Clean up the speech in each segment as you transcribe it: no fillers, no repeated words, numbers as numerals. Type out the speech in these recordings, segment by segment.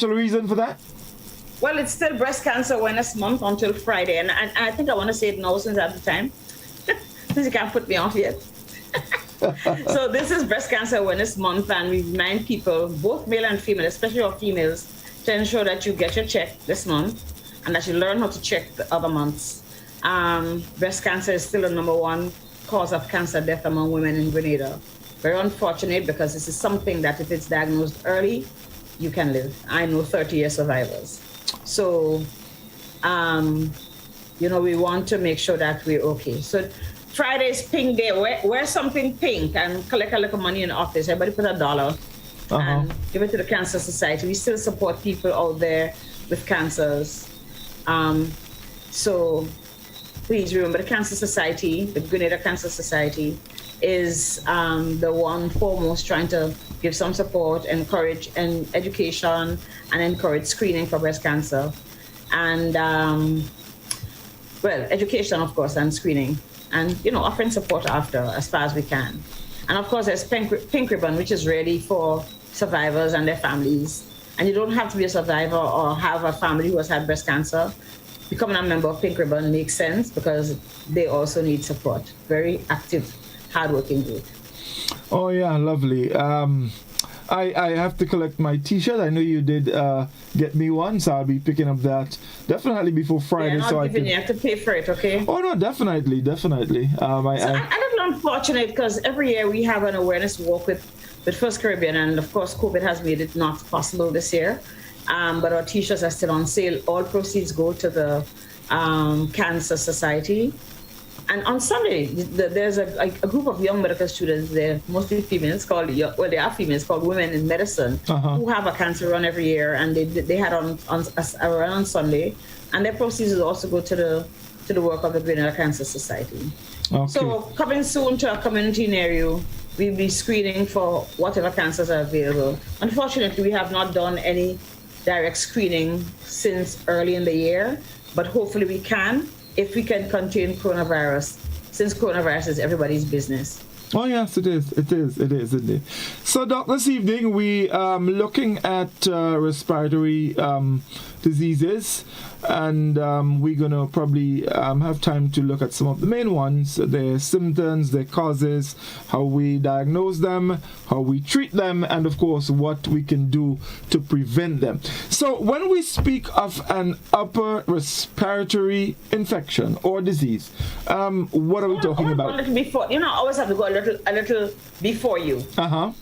special reason for that? Well, it's still Breast Cancer Awareness Month until Friday, and I think I want to say it now since I have the time, since you can't put me off yet. So this is Breast Cancer Awareness Month, and we remind people, both male and female, especially our females, to ensure that you get your check this month and that you learn how to check the other months. Breast cancer is still the #1 cause of cancer death among women in Grenada. Very unfortunate, because this is something that if it's diagnosed early, you can live. I know 30-year survivors. So, we want to make sure that we're okay. So Friday is Pink Day. Wear something pink and collect a little money in the office. Everybody put $1 and give it to the Cancer Society. We still support people out there with cancers. So please remember, the Cancer Society, the Grenada Cancer Society, is the one foremost trying to give some support, encourage and education, and encourage screening for breast cancer. And, education, of course, and screening. And, offering support after as far as we can. And, of course, there's Pink Ribbon, which is really for survivors and their families. And you don't have to be a survivor or have a family who has had breast cancer. Becoming a member of Pink Ribbon makes sense, because they also need support. Very active, hardworking group. Oh, yeah, lovely. I have to collect my T-shirt. I know you did get me one, so I'll be picking up that definitely before Friday. Yeah, you have to pay for it, okay? Oh, no, definitely. I'm a little unfortunate, because every year we have an awareness walk with First Caribbean, and of course COVID has made it not possible this year. But our T-shirts are still on sale. All proceeds go to the Cancer Society. And on Sunday, there's a group of young medical students, they're mostly females, they are females, called Women in Medicine, who have a cancer run every year, and they had a run on Sunday, and their proceeds will also go to the work of the Grenada Cancer Society. Okay. So coming soon to a community near you, we'll be screening for whatever cancers are available. Unfortunately, we have not done any direct screening since early in the year, but hopefully we can, if we can contain coronavirus, since coronavirus is everybody's business. Oh yes, it is. So, Doc, this evening we looking at respiratory diseases, and we're gonna probably have time to look at some of the main ones: their symptoms, their causes, how we diagnose them, how we treat them, and of course what we can do to prevent them. So, when we speak of an upper respiratory infection or disease, what are we talking about? Before, I always have to go a little before you.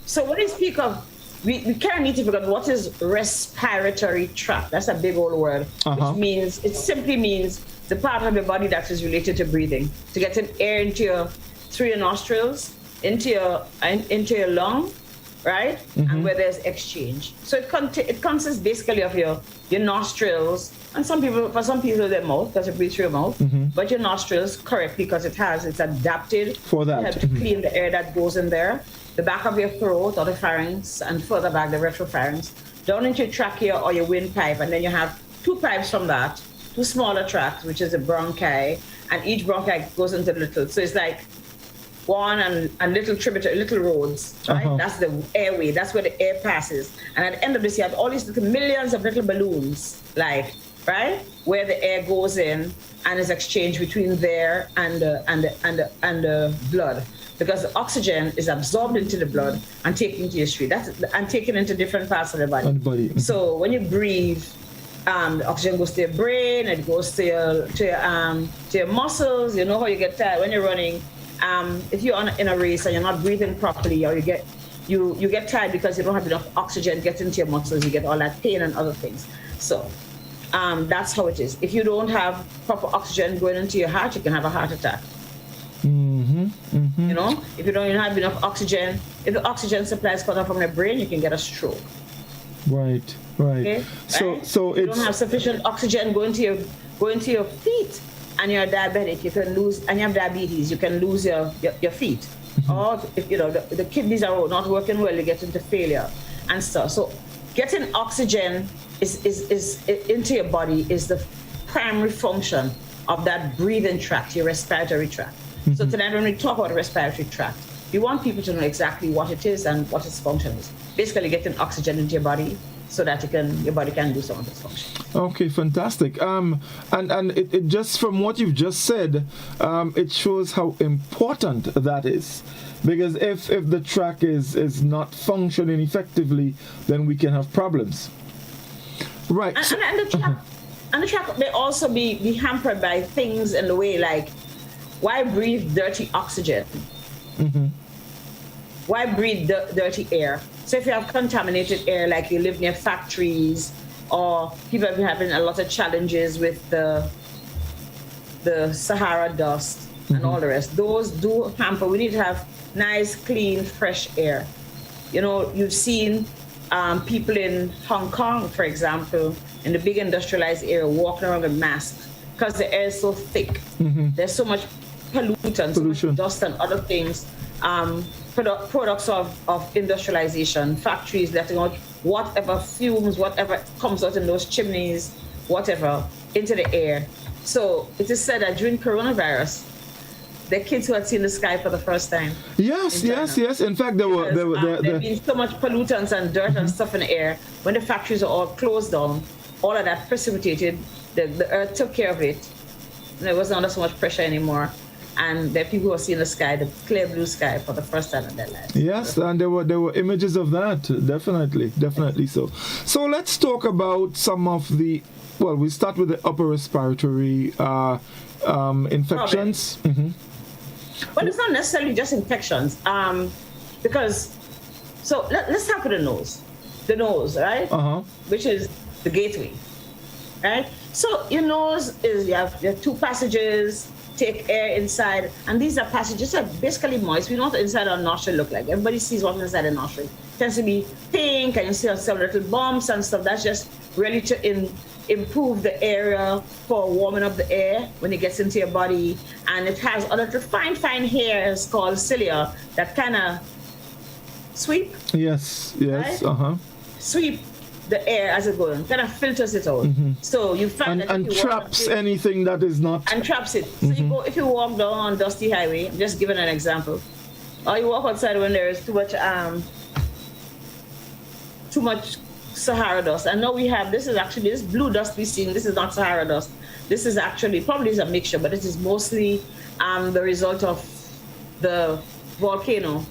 So when we speak of, we kind of need to figure out what is respiratory tract. That's a big old word, which simply means the part of your body that is related to breathing, to get air through your nostrils, into your lung, right? And where there's exchange. So it consists basically of your nostrils, and for some people their mouth, because you breathe through your mouth, but your nostrils correctly, because it's adapted for that, to help to clean the air that goes in there. The back of your throat, or the pharynx, and further back the retropharynx, down into your trachea or your windpipe, and then you have 2 pipes from that, 2 smaller tracts, which is the bronchi, and each bronchi goes into little. So it's like one and little tributary, little roads, right? That's the airway. That's where the air passes. And at the end of this, you have all these millions of little balloons, right, where the air goes in and is exchanged between there and the blood. Because the oxygen is absorbed into the blood and taken to your street. And taken into different parts of the body. So when you breathe, the oxygen goes to your brain, it goes to your muscles. You know how you get tired when you're running. If you're in a race and you're not breathing properly, or you get tired because you don't have enough oxygen getting into your muscles, you get all that pain and other things. So that's how it is. If you don't have proper oxygen going into your heart, you can have a heart attack. If you don't have enough oxygen, if the oxygen supply is cut off from your brain, you can get a stroke. Right. Okay? So if you don't have sufficient oxygen going to your feet, and you're diabetic, you can lose, and you have diabetes, you can lose your feet. Or if the kidneys are not working well, you get into failure and stuff. So getting oxygen is into your body is the primary function of that breathing tract, your respiratory tract. So tonight when we talk about the respiratory tract, we want people to know exactly what it is and what its function is. Basically getting oxygen into your body so that your body can do some of its function. Okay, fantastic. And it just from what you've just said, it shows how important that is. Because if the track is not functioning effectively, then we can have problems. Right. And the track may also be hampered by things in the way, like, why breathe dirty oxygen? Mm-hmm. Why breathe dirty air? So if you have contaminated air, like you live near factories, or people have been having a lot of challenges with the Sahara dust and all the rest, those do hamper. We need to have nice, clean, fresh air. You know, you've seen people in Hong Kong, for example, in the big industrialized area, walking around with masks because the air is so thick. There's so much pollution, so much dust and other things. Products of industrialization, factories letting out whatever fumes, whatever comes out in those chimneys, whatever, into the air. So it is said that during coronavirus, the kids who had seen the sky for the first time. Yes. In fact, there've been so much pollutants and dirt and stuff in the air. When the factories are all closed down, all of that precipitated, the earth took care of it. And there wasn't under so much pressure anymore. And there are people who are seeing the sky, the clear blue sky, for the first time in their lives. Yes, and there were images of that, definitely so. So let's talk about some of the, well, we start with the upper respiratory infections. Well, it's not necessarily just infections, because, so let's start with the nose, right? Which is the gateway, right? So your nose is, you have two passages, take air inside, and these are passages that are basically moist. We know what inside our nostril look like. Everybody sees what's inside the nostril. It tends to be pink, and you see some little bumps and stuff. That's just really to improve the area for warming up the air when it gets into your body. And it has other little fine hairs called cilia that kind of sweep. Yes. Right? Sweep the air as it goes, kind of filters it out. So you find and traps anything that is not, and traps it. So you go, if you walk down on dusty highway, I'm just giving an example, or you walk outside when there is too much Sahara dust. And now we have, this blue dust we see, this is not Sahara dust. This is actually, probably is a mixture, but it is mostly the result of the volcano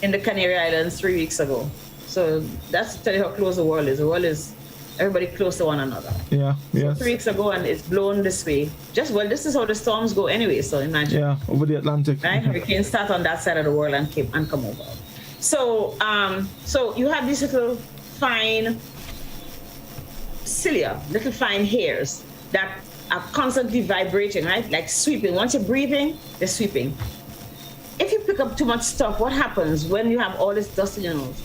in the Canary Islands 3 weeks ago. So that's to tell you how close the world is. The world is everybody close to one another. Yeah. So 3 weeks ago, and it's blown this way. This is how the storms go anyway. So imagine. Yeah, over the Atlantic. Right, hurricanes start on that side of the world and come over. So so you have these little fine cilia, little fine hairs that are constantly vibrating, right? Like sweeping. Once you're breathing, they're sweeping. If you pick up too much stuff, what happens when you have all this dust in your nose?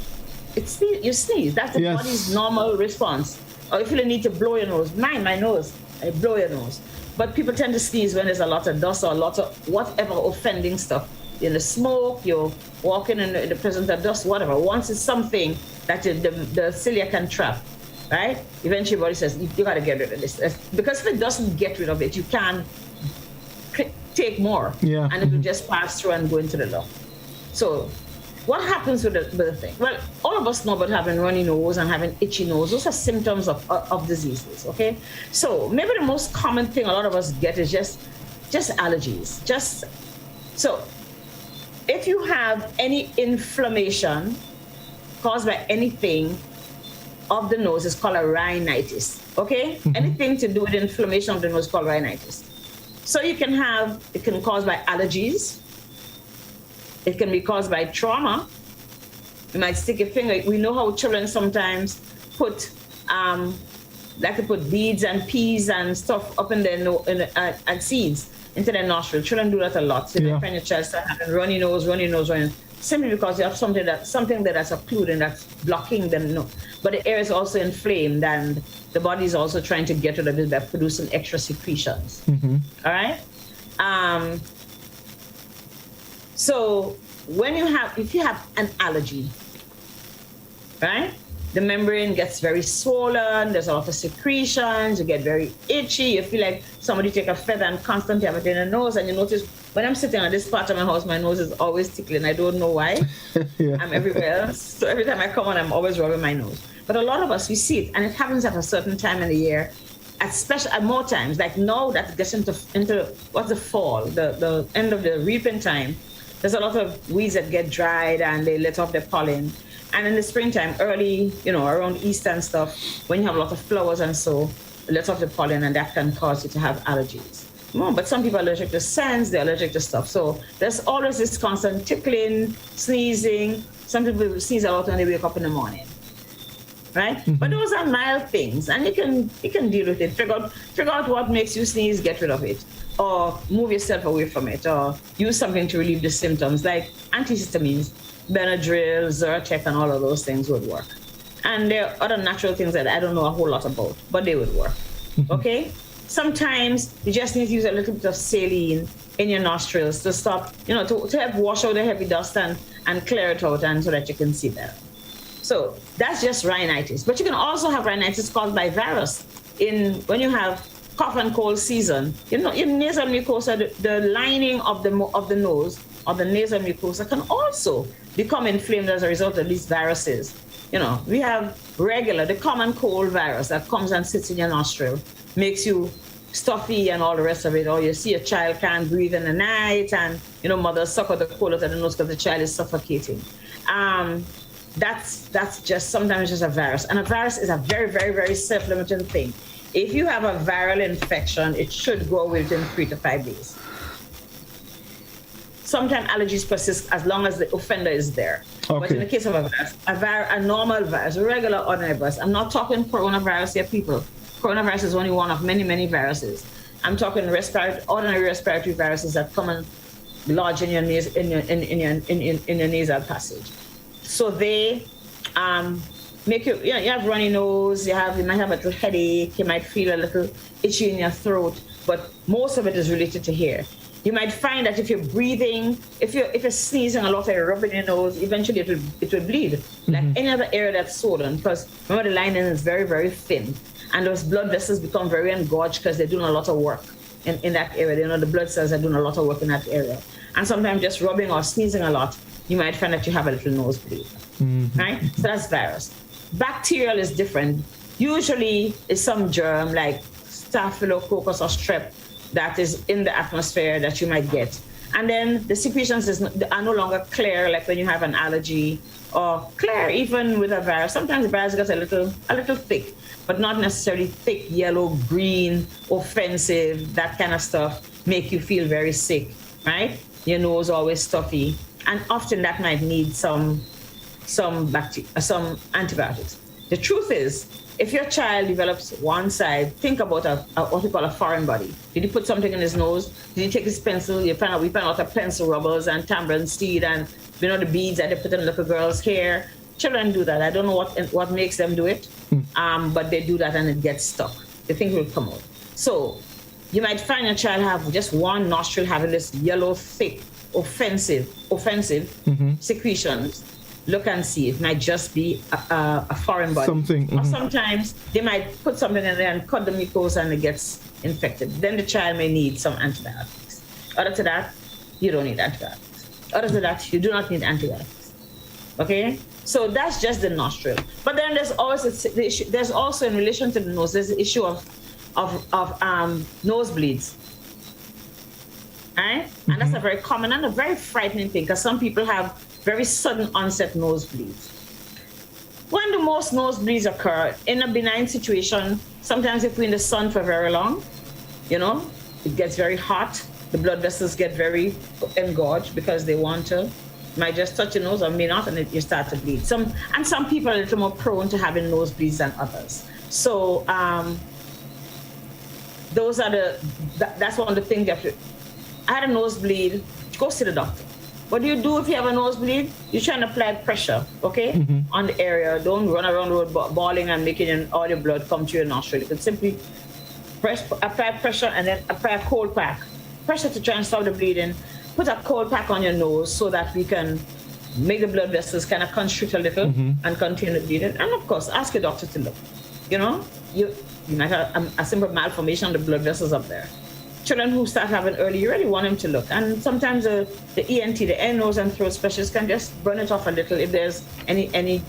You sneeze. That's the body's normal response. Or if you need to blow your nose, my nose, I blow your nose. But people tend to sneeze when there's a lot of dust or a lot of whatever offending stuff. In the smoke, you're walking in the presence of dust, whatever. Once it's something that the cilia can trap, right? Eventually, your body says, you got to get rid of this. Because if it doesn't get rid of it, you can take more. Yeah. And it will just pass through and go into the lung. So what happens with the thing? Well, all of us know about having runny nose and having itchy nose. Those are symptoms of diseases, okay? So maybe the most common thing a lot of us get is just allergies. So if you have any inflammation caused by anything of the nose, is called a rhinitis, okay? Anything to do with inflammation of the nose is called rhinitis. So it can cause by allergies. It can be caused by trauma. You might stick your finger. We know how children sometimes put beads and peas and stuff up in their nose and seeds into their nostril. Children do that a lot. So you find your child start having runny nose, simply because you have something that's occluding, that's blocking them. No. But the air is also inflamed, and the body is also trying to get rid of it by producing extra secretions. All right? So if you have an allergy, right? The membrane gets very swollen, there's a lot of secretions, you get very itchy, you feel like somebody take a feather and constantly have it in the nose, and you notice when I'm sitting on this part of my house, my nose is always tickling. I don't know why. Yeah. I'm everywhere else. So every time I come on, I'm always rubbing my nose. But a lot of us, we see it, and it happens at a certain time in the year, at more times. Like now that it gets into what's the fall, the end of the reaping time. There's a lot of weeds that get dried and they let off their pollen. And in the springtime, early, around Easter and stuff, when you have a lot of flowers and so, let off the pollen, and that can cause you to have allergies. But some people are allergic to scents, they're allergic to stuff. So there's always this constant tickling, sneezing. Some people sneeze a lot when they wake up in the morning, right? Mm-hmm. But those are mild things, and you can deal with it. Figure out what makes you sneeze, get rid of it, or move yourself away from it, or use something to relieve the symptoms, like antihistamines, Benadryl, Zyrtec, and all of those things would work. And there are other natural things that I don't know a whole lot about, but they would work. Okay? Sometimes you just need to use a little bit of saline in your nostrils to stop, to help wash out the heavy dust and clear it out, and so that you can see better. So that's just rhinitis. But you can also have rhinitis caused by virus. When you have cough and cold season, in nasal mucosa, the lining of the nose or the nasal mucosa can also become inflamed as a result of these viruses. We have the common cold virus that comes and sits in your nostril, makes you stuffy and all the rest of it. Or you see a child can't breathe in the night, and mothers suck out the cold out of the nose because the child is suffocating. That's just sometimes just a virus, and a virus is a very, very, very self-limiting thing. If you have a viral infection, it should go away within 3 to 5 days. Sometimes allergies persist as long as the offender is there. Okay. But in the case of a virus, a normal virus, a regular ordinary virus, I'm not talking coronavirus here, people. Coronavirus is only one of many, many viruses. I'm talking ordinary respiratory viruses that come and lodge in your nasal passage. So they make you have runny nose, you might have a little headache, you might feel a little itchy in your throat, but most of it is related to hair. You might find that if you're breathing, if you're sneezing a lot and you're rubbing your nose, eventually it will bleed. Mm-hmm. Like any other area that's swollen, because remember the lining is very, very thin, and those blood vessels become very engorged because they're doing a lot of work in that area. The blood cells are doing a lot of work in that area. And sometimes just rubbing or sneezing a lot, you might find that you have a little nosebleed, right? So that's virus. Bacterial is different. Usually it's some germ like Staphylococcus or strep that is in the atmosphere that you might get. And then the secretions are no longer clear, like when you have an allergy, or clear even with a virus. Sometimes the virus gets a little thick, but not necessarily thick, yellow, green, offensive, that kind of stuff make you feel very sick, right? Your nose always stuffy. And often that might need some antibiotics. The truth is, if your child develops one side, think about what we call a foreign body. Did he put something in his nose? Did he take his pencil? We find out a lot of pencil rubbers and tambourine seed and the beads that they put in little girls' hair. Children do that. I don't know what makes them do it, but they do that and it gets stuck. The thing will come out. So you might find your child have just one nostril having this yellow, thick, offensive secretions. Look and see. It might just be a foreign body. Something. Or sometimes they might put something in there and cut the mucosa and it gets infected. Then the child may need some antibiotics. Other to that, you don't need antibiotics. Other to that, you do not need antibiotics. Okay? So that's just the nostril. But then there's always the issue. There's also in relation to the nose, there's the issue of nosebleeds. Right? And that's a very common and a very frightening thing, because some people have very sudden onset nosebleeds. When the most nosebleeds occur in a benign situation, sometimes if we're in the sun for very long, it gets very hot, the blood vessels get very engorged because they want to. Might just touch your nose or may not, and you start to bleed. Some people are a little more prone to having nosebleeds than others. So that's one of the things you have to. I had a nosebleed, go see the doctor. What do you do if you have a nosebleed? You try and apply pressure, okay, on the area. Don't run around the road bawling and making all your blood come to your nostril. You can simply apply pressure and then apply a cold pack. Pressure to try and stop the bleeding. Put a cold pack on your nose so that we can make the blood vessels kind of constrict a little and contain the bleeding. And of course, ask your doctor to look. You might have a simple malformation of the blood vessels up there. children who start having early, you really want them to look. And sometimes the ENT, the ear, nose, and throat specialist can just burn it off a little if there's any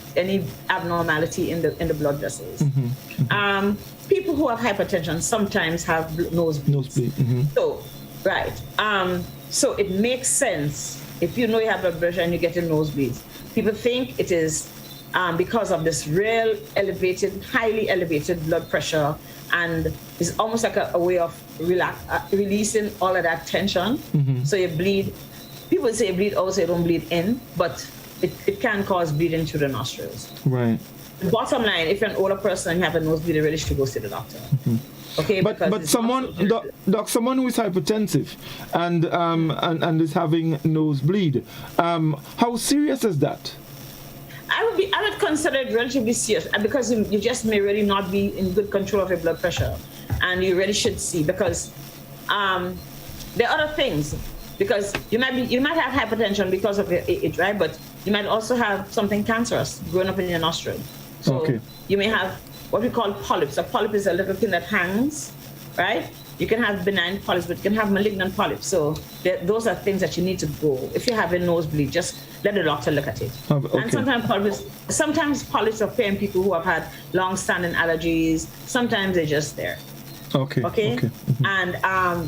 abnormality in the blood vessels. People who have hypertension sometimes have nosebleeds. So, right. So it makes sense if you know you have blood pressure and you get nosebleeds. People think it is because of this real highly elevated blood pressure, and it's almost like a way of releasing all of that tension. So you bleed. People say you bleed out, so you don't bleed in, but it can cause bleeding through the nostrils. Right. The bottom line, if you're an older person and you have a nosebleed, you really should go see the doctor. Okay, but someone, someone who is hypertensive and is having nosebleed, how serious is that? I would consider it relatively serious, because you just may really not be in good control of your blood pressure, and you really should see, because there are other things. Because you might have hypertension because of your age, right? But you might also have something cancerous growing up in your nostril. So you may have what we call polyps. A polyp is a little thing that hangs, right? You can have benign polyps, but you can have malignant polyps. So those are things that you need to go. If you have a nosebleed, just let the doctor look at it. And sometimes polyps appear in people who have had long-standing allergies. Sometimes they're just there. Okay. And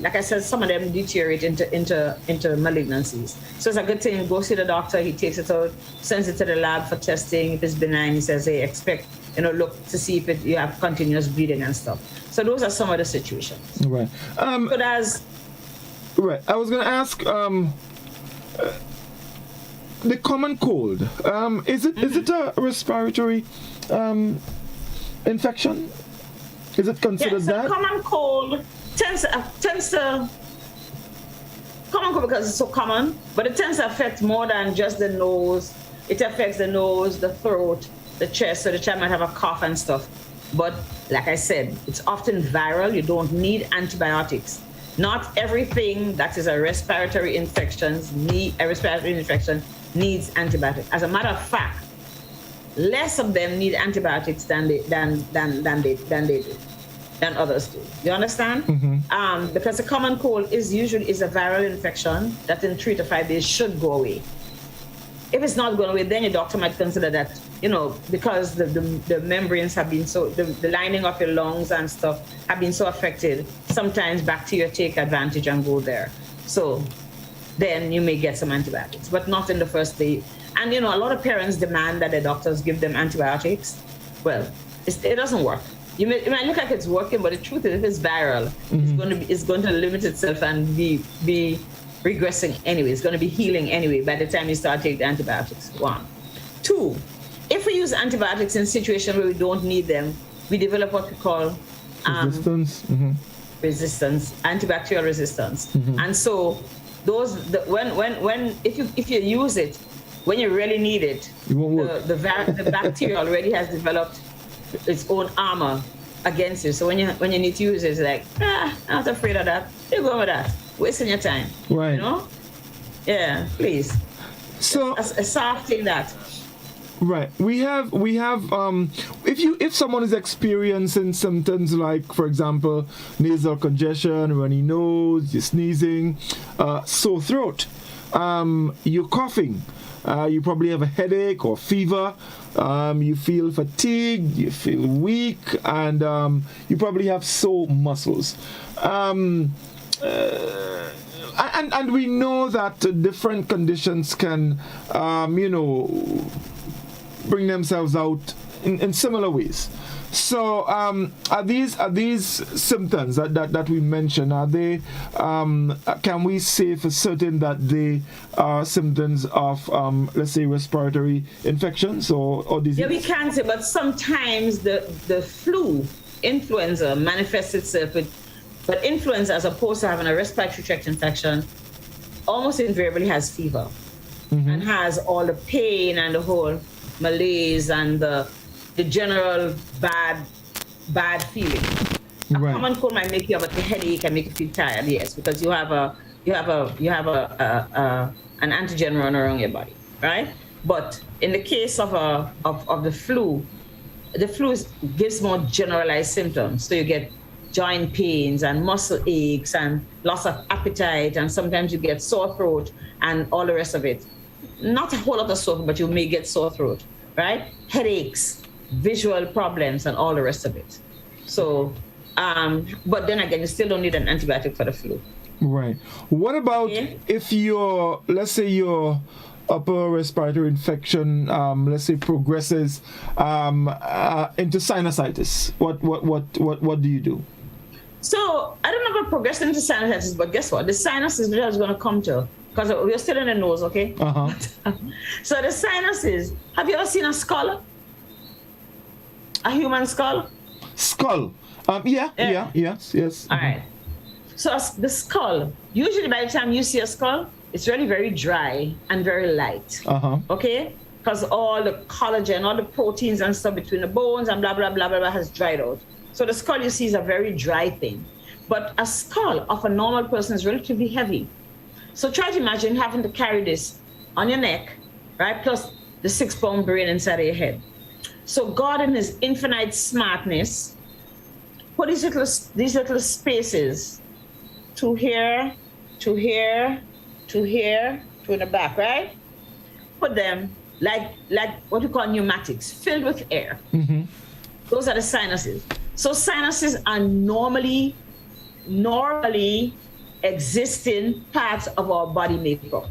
like I said, some of them deteriorate into malignancies. So it's a good thing. Go see the doctor. He takes it out, sends it to the lab for testing. If it's benign, he says, hey, expect, look to see if you have continuous bleeding and stuff. So those are some of the situations. Right. But right. I was going to ask the common cold. Is it a respiratory infection? Is it considered that? Common cold tends to common cold because it's so common, but it tends to affect more than just the nose. It affects the nose, the throat, the chest, so the child might have a cough and stuff. But like I said, it's often viral. You don't need antibiotics. Not everything that is a respiratory infection needs antibiotics. As a matter of fact, less of them need antibiotics than others do. You understand? Because the common cold is a viral infection that in 3 to 5 days should go away. If it's not going away, then your doctor might consider that, because the membranes have been the lining of your lungs and stuff have been so affected, sometimes bacteria take advantage and go there. So then you may get some antibiotics, but not in the first day. And, a lot of parents demand that the doctors give them antibiotics. Well, it doesn't work. It might look like it's working, but the truth is, if it's viral, it's going to limit itself and be regressing anyway. It's going to be healing anyway by the time you start taking the antibiotics. 1. 2, if we use antibiotics in situations where we don't need them, we develop what we call resistance, antibacterial resistance. And so if you use it when you really need it, the bacteria already has developed its own armor against it. So when you need to use it, it's like, I'm not afraid of that. You go with that. Wasting your time. Right. Yeah, please. So a soft thing that. Right. We have if someone is experiencing symptoms like, for example, nasal congestion, runny nose, you're sneezing, sore throat, you're coughing, you probably have a headache or fever, you feel fatigued, you feel weak, and you probably have sore muscles. And we know that different conditions can, bring themselves out in similar ways. So, are these symptoms that we mentioned? Are they? Can we say for certain that they are symptoms of, let's say, respiratory infections or disease? Yeah, we can say, but sometimes the flu, influenza, manifests itself with. But influenza, as opposed to having a respiratory tract infection, almost invariably has fever and has all the pain and the whole malaise and the general bad feeling. A common cold might make you have a headache and make you feel tired, yes, because you have an antigen run around your body, right? But in the case of the flu gives more generalized symptoms. So you get joint pains and muscle aches and loss of appetite, and sometimes you get sore throat and all the rest of it. Not a whole lot of sore, but you may get sore throat, right? Headaches, visual problems, and all the rest of it. So, but then again, you still don't need an antibiotic for the flu. Right. What about if your, let's say your upper respiratory infection, let's say progresses into sinusitis? What do you do? So I don't know about progressing into sinusitis, but guess what? The sinuses is going to come to, because we're still in the nose, okay? So the sinuses. Have you ever seen a skull? A human skull? Skull. Yes. All right. So the skull, usually by the time you see a skull, it's really very dry and very light. Okay? Because all the collagen, all the proteins and stuff between the bones and blah, blah, blah, blah, blah has dried out. So the skull you see is a very dry thing. But a skull of a normal person is relatively heavy. So try to imagine having to carry this on your neck, right? Plus the 6-pound brain inside of your head. So God in his infinite smartness put these little spaces to here, to here, to here, to in the back, right? Put them like what we call pneumatics, filled with air. Those are the sinuses. So sinuses are normally existing parts of our body makeup.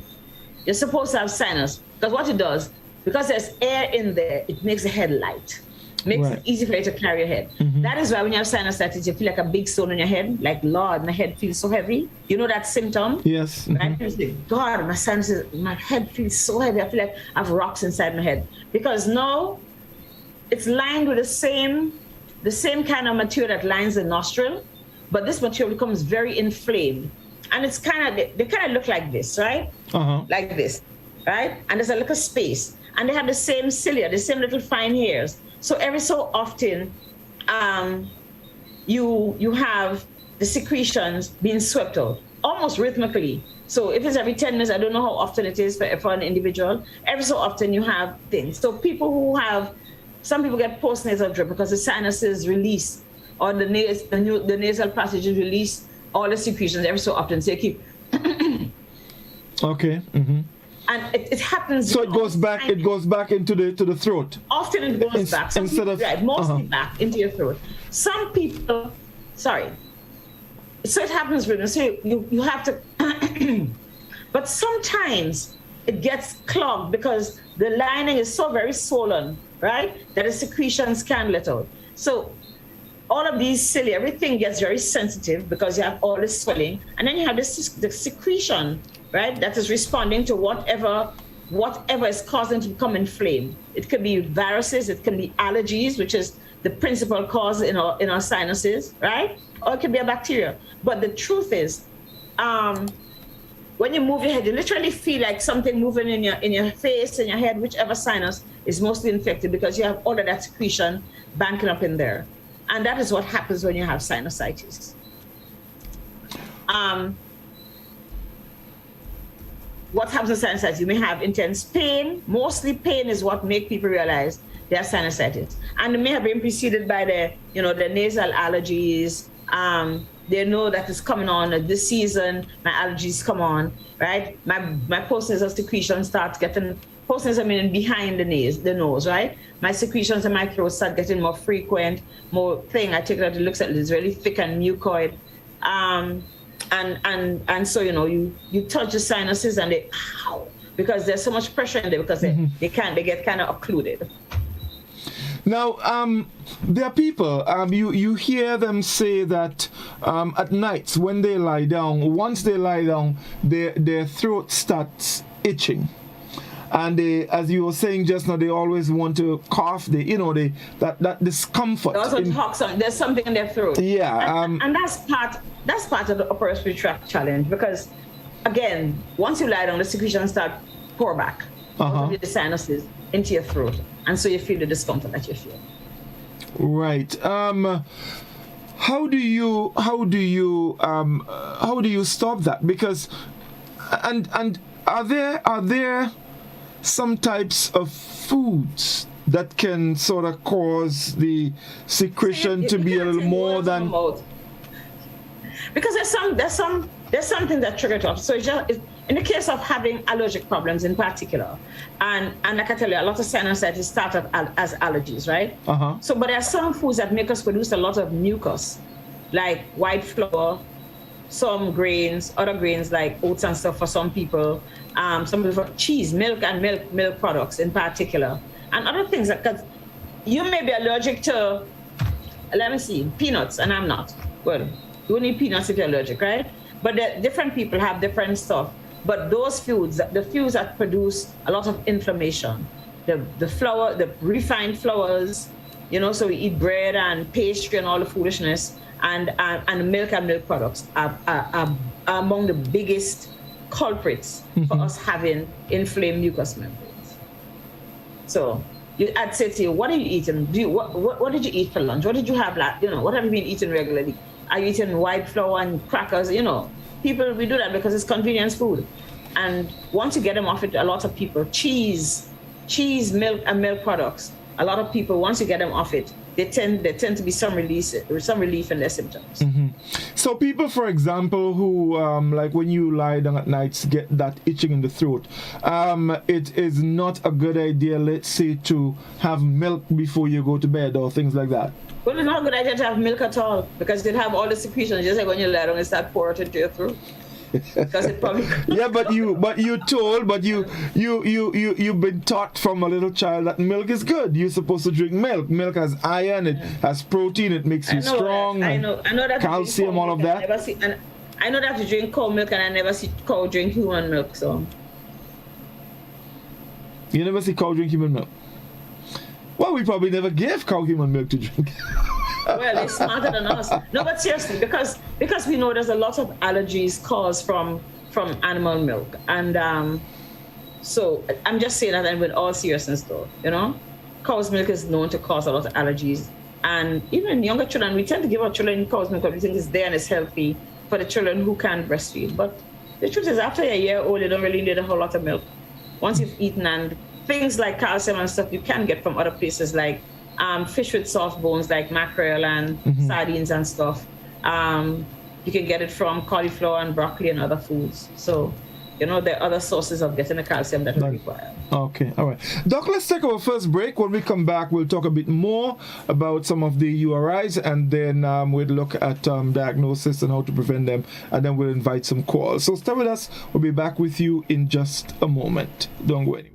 You're supposed to have sinus, because what it does, because there's air in there, it makes the head light. Makes it easy for you to carry your head. That is why when you have sinusitis, you feel like a big stone in your head, like, Lord, my head feels so heavy. You know that symptom? Yes. Right? You say, God, my sinuses, my head feels so heavy. I feel like I have rocks inside my head. Because now it's lined with the same kind of material that lines the nostril, but this material becomes very inflamed. And it's they kind of look like this, right? Like this, right? And there's a little space. And they have the same cilia, the same little fine hairs. So every so often, you have the secretions being swept out, almost rhythmically. So if it's every 10 minutes, I don't know how often it is for an individual. Every so often you have things. So some people get postnasal drip because the sinuses release, or the nasal passages release all the secretions every so often. So you keep. Okay. And it happens. So it goes back into the throat. Often it goes back. Mostly back into your throat. Some people, sorry. So it happens with them. So you have to, but sometimes it gets clogged because the lining is so very swollen, right? That the secretions can't let out. So all of these cilia, everything gets very sensitive because you have all this swelling. And then you have the secretion, right? That is responding to whatever is causing to become inflamed. It could be viruses, it can be allergies, which is the principal cause in our sinuses, right? Or it could be a bacteria. But the truth is, when you move your head, you literally feel like something moving in your face, in your head, whichever sinus is mostly infected, because you have all of that secretion banking up in there. And that is what happens when you have sinusitis. What happens with sinusitis? You may have intense pain. Mostly pain is what makes people realize they have sinusitis. And it may have been preceded by the nasal allergies. They know that it's coming on this season. My allergies come on, right? My postnasal secretion starts getting, postnasal meaning behind the nose, right? My secretions in my throat start getting more frequent, more thing. I take it out, it looks like it's really thick and mucoid. And so you touch the sinuses and they because there's so much pressure in there, because they get kind of occluded. Now, there are people, you hear them say that at nights when they lie down, once they lie down, their throat starts itching. And they, as you were saying just now, they always want to cough. That discomfort. They also talk there's something in their throat. Yeah. And that's part of the upper respiratory tract challenge, because again, once you lie down, the secretions start pour back out of the sinuses into your throat, and so you feel the discomfort that you feel. Right. How do you stop that? Because and are there some types of foods that can sort of cause the secretion to be a little more than Because there's something that triggers off. So it's in the case of having allergic problems in particular, and like I tell you, a lot of sinusitis start as allergies, right? So, but there are some foods that make us produce a lot of mucus, like white flour, some grains, other grains like oats and stuff for some people. Some people for cheese, milk and milk products in particular, and other things because you may be allergic to, let me see, peanuts, and I'm not. Well, you need peanuts if you're allergic, right? But different people have different stuff. But those foods, the foods that produce a lot of inflammation, the flour, the refined flours, so we eat bread and pastry and all the foolishness, and milk and milk products are among the biggest culprits for us having inflamed mucous membranes. So I'd say to you, what are you eating? What did you eat for lunch? What did you have? What have you been eating regularly? Are you eating white flour and crackers? People, we do that because it's convenience food. And once you get them off it, a lot of people, cheese, milk, and milk products, a lot of people, once you get them off it, there tend to be some relief in their symptoms. So people, for example, who like when you lie down at night get that itching in the throat, it is not a good idea, let's say, to have milk before you go to bed or things like that. Well, it's not a good idea to have milk at all because it have all the secretions, just like when you lie down and start pouring it into your throat. Because it probably you've been taught from a little child that milk is good. You're supposed to drink milk. Milk has iron, it has protein, it makes you strong. I know that calcium, all of that. I know that you drink cow milk, and I never see cow drink human milk. So you never see cow drink human milk. Well, we probably never gave cow human milk to drink. Well, they're smarter than us. No, but seriously, because we know there's a lot of allergies caused from animal milk, and so I'm just saying that, and with all seriousness, though, cow's milk is known to cause a lot of allergies, and even in younger children, we tend to give our children cow's milk because we think it's there and it's healthy for the children who can't breastfeed. But the truth is, after a year old, you don't really need a whole lot of milk. Once you've eaten, and things like calcium and stuff you can get from other places like fish with soft bones like mackerel and sardines and stuff. You can get it from cauliflower and broccoli and other foods. So, there are other sources of getting the calcium that we require. Okay, all right. Doc, let's take our first break. When we come back, we'll talk a bit more about some of the URIs, and then we'll look at diagnosis and how to prevent them, and then we'll invite some calls. So stay with us. We'll be back with you in just a moment. Don't go anywhere.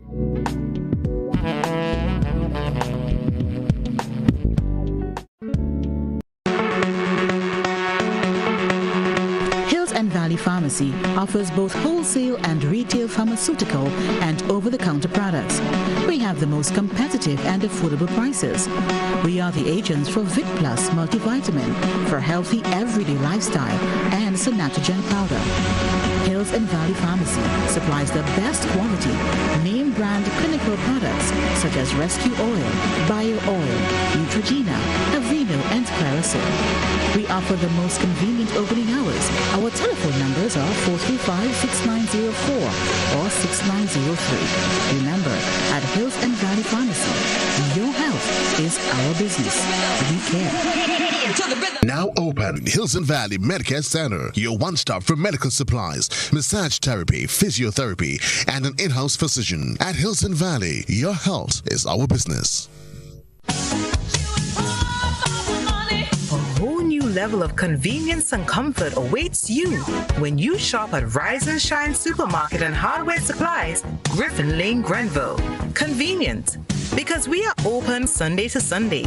Valley Pharmacy offers both wholesale and retail pharmaceutical and over-the-counter products. We have the most competitive and affordable prices. We are the agents for Vit Plus multivitamin for healthy everyday lifestyle and Sonatrogen powder. Hills and Valley Pharmacy supplies the best quality, name brand clinical products such as Rescue Oil, Bio Oil, Neutrogena, Aveeno, and Clarisil. We offer the most convenient opening hours. Our telephone numbers are 435-6904 or 6903. Remember, at Hills and Valley Pharmacy, your health is our business. We care. Now open, Hills and Valley Medicare Center, your one-stop for medical supplies, massage therapy, physiotherapy, and an in-house physician. At Hills and Valley, your health is our business. Level of convenience and comfort awaits you when you shop at Rise and Shine Supermarket and Hardware Supplies, Griffin Lane, Grenville. Convenient, because we are open Sunday to Sunday.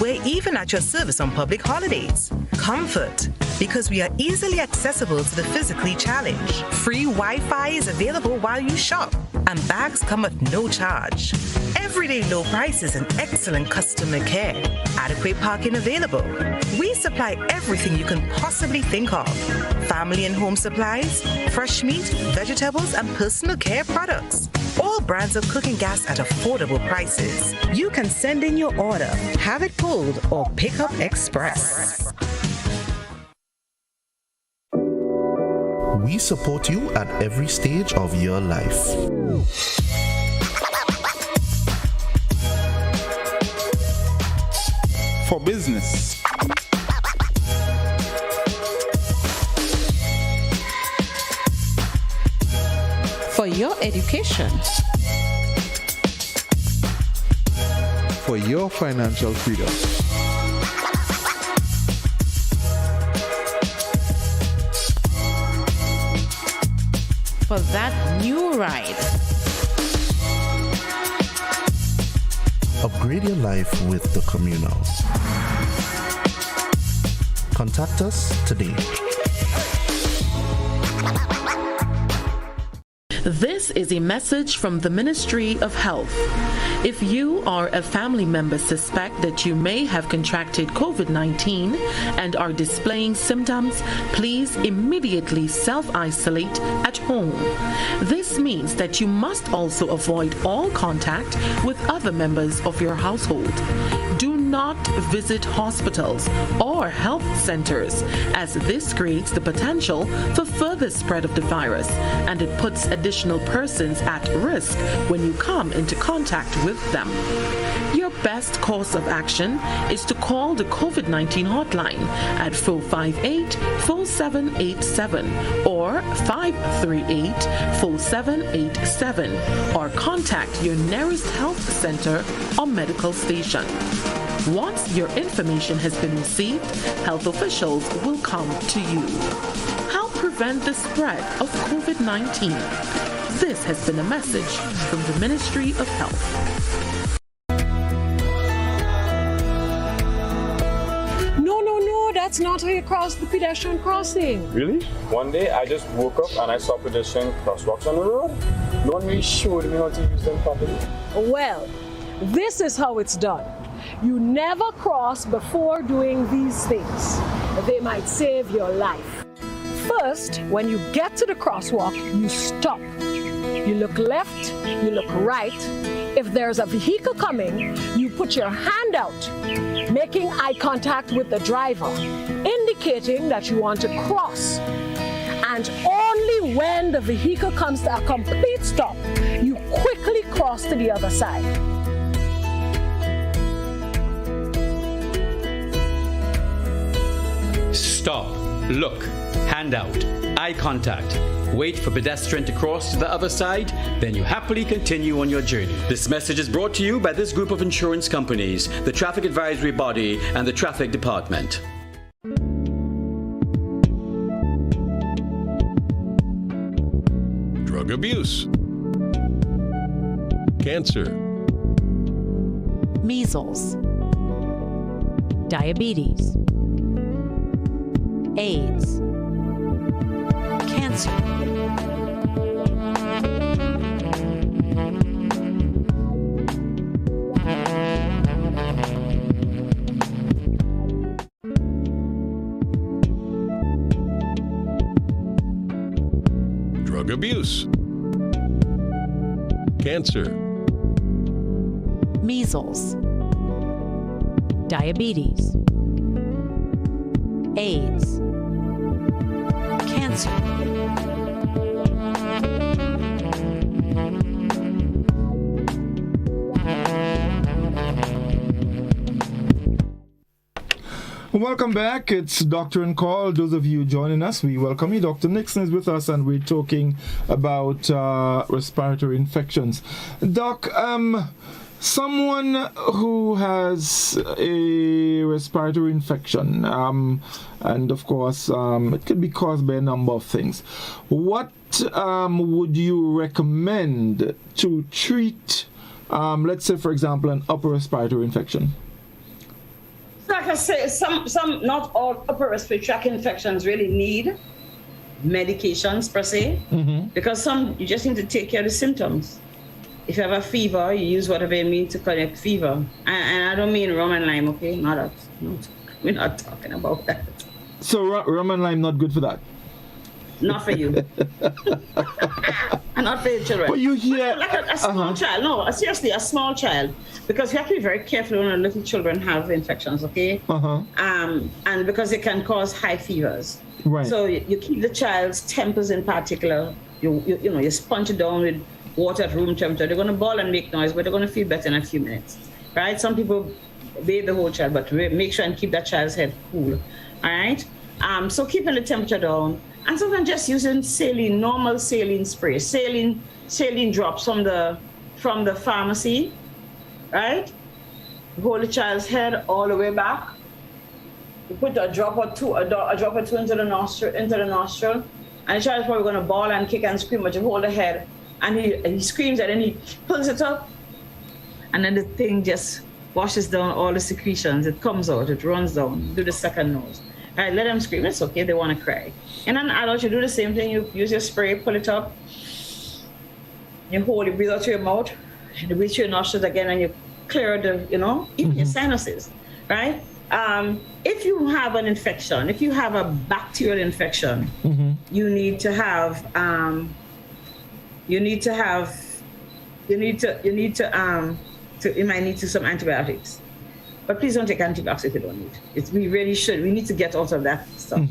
We're even at your service on public holidays. Comfort, because we are easily accessible to the physically challenged. Free Wi-Fi is available while you shop, and bags come at no charge. Everyday low prices and excellent customer care. Adequate parking available. We supply everything you can possibly think of. Family and home supplies, fresh meat, vegetables, and personal care products. All brands of cooking gas at affordable prices. You can send in your order, have it pulled, or pick up express. We support you at every stage of your life. For business, your education, for your financial freedom. for that new ride. Upgrade your life with the Communal. Contact us today. This is a message from the Ministry of Health. If you or a family member suspect that you may have contracted COVID-19 and are displaying symptoms, please immediately self-isolate at home. This means that you must also avoid all contact with other members of your household. Do not visit hospitals or health centers, as this creates the potential for further spread of the virus, and it puts additional persons at risk when you come into contact with them. Your best course of action is to call the COVID-19 hotline at 458-4787 or 538-4787, or contact your nearest health center or medical station. Once your information has been received, health officials will come to you. Help prevent the spread of COVID-19. This has been a message from the Ministry of Health. No, that's not how you cross the pedestrian crossing. Really? One day I just woke up and I saw pedestrian crosswalks on the road. No one really showed me how to use them properly. Well, this is how it's done. You never cross before doing these things. They might save your life. First, when you get to the crosswalk, you stop. You look left, you look right. If there's a vehicle coming, you put your hand out, making eye contact with the driver, indicating that you want to cross. And only when the vehicle comes to a complete stop, you quickly cross to the other side. Stop, look, hand out, eye contact. Wait for pedestrian to cross to the other side, then you happily continue on your journey. This message is brought to you by this group of insurance companies, the Traffic Advisory Body, and the Traffic Department. Drug abuse, cancer, measles, diabetes, AIDS, cancer, drug abuse, cancer, measles, diabetes, AIDS, cancer. Welcome back. It's Doctor and Call. Those of you joining us, we welcome you. Dr. Nixon is with us, and we're talking about respiratory infections. Doc, someone who has a respiratory infection, and of course, it can be caused by a number of things. What would you recommend to treat, let's say, for example, an upper respiratory infection? Like I say, some not all upper respiratory tract infections really need medications per se, because some you just need to take care of the symptoms. If you have a fever, you use whatever you mean to correct fever. And I don't mean rum and lime, okay? Not that. No, we're not talking about that. So rum and lime not good for that? Not for you. And not for your children. But you hear... Like a small child. No, seriously, a small child. Because you have to be very careful when little children have infections, okay? And because it can cause high fevers. Right. So you keep the child's tempers in particular. You sponge it down with water at room temperature. They're going to bawl and make noise, but they're going to feel better in a few minutes. Right? Some people bathe the whole child, but make sure and keep that child's head cool. All right? So keeping the temperature down, And sometimes just using saline, normal saline spray, saline drops from the pharmacy, right? Hold the child's head all the way back. You put a drop or two into the nostril, and the child is probably going to bawl and kick and scream, but you hold the head, and he screams, and then he pulls it up, and then the thing just washes down all the secretions. It comes out, it runs down. Do the second nose. All right, let them scream. It's okay. They want to cry. And an adult, you do the same thing. You use your spray, pull it up. You hold it, breathe out through your mouth. You breathe through your nostrils again, and you clear the, even your sinuses, right? If you have an infection, if you have a bacterial infection, you might need some antibiotics. But please don't take antibiotics if you don't need. We really should. We need to get out of that stuff.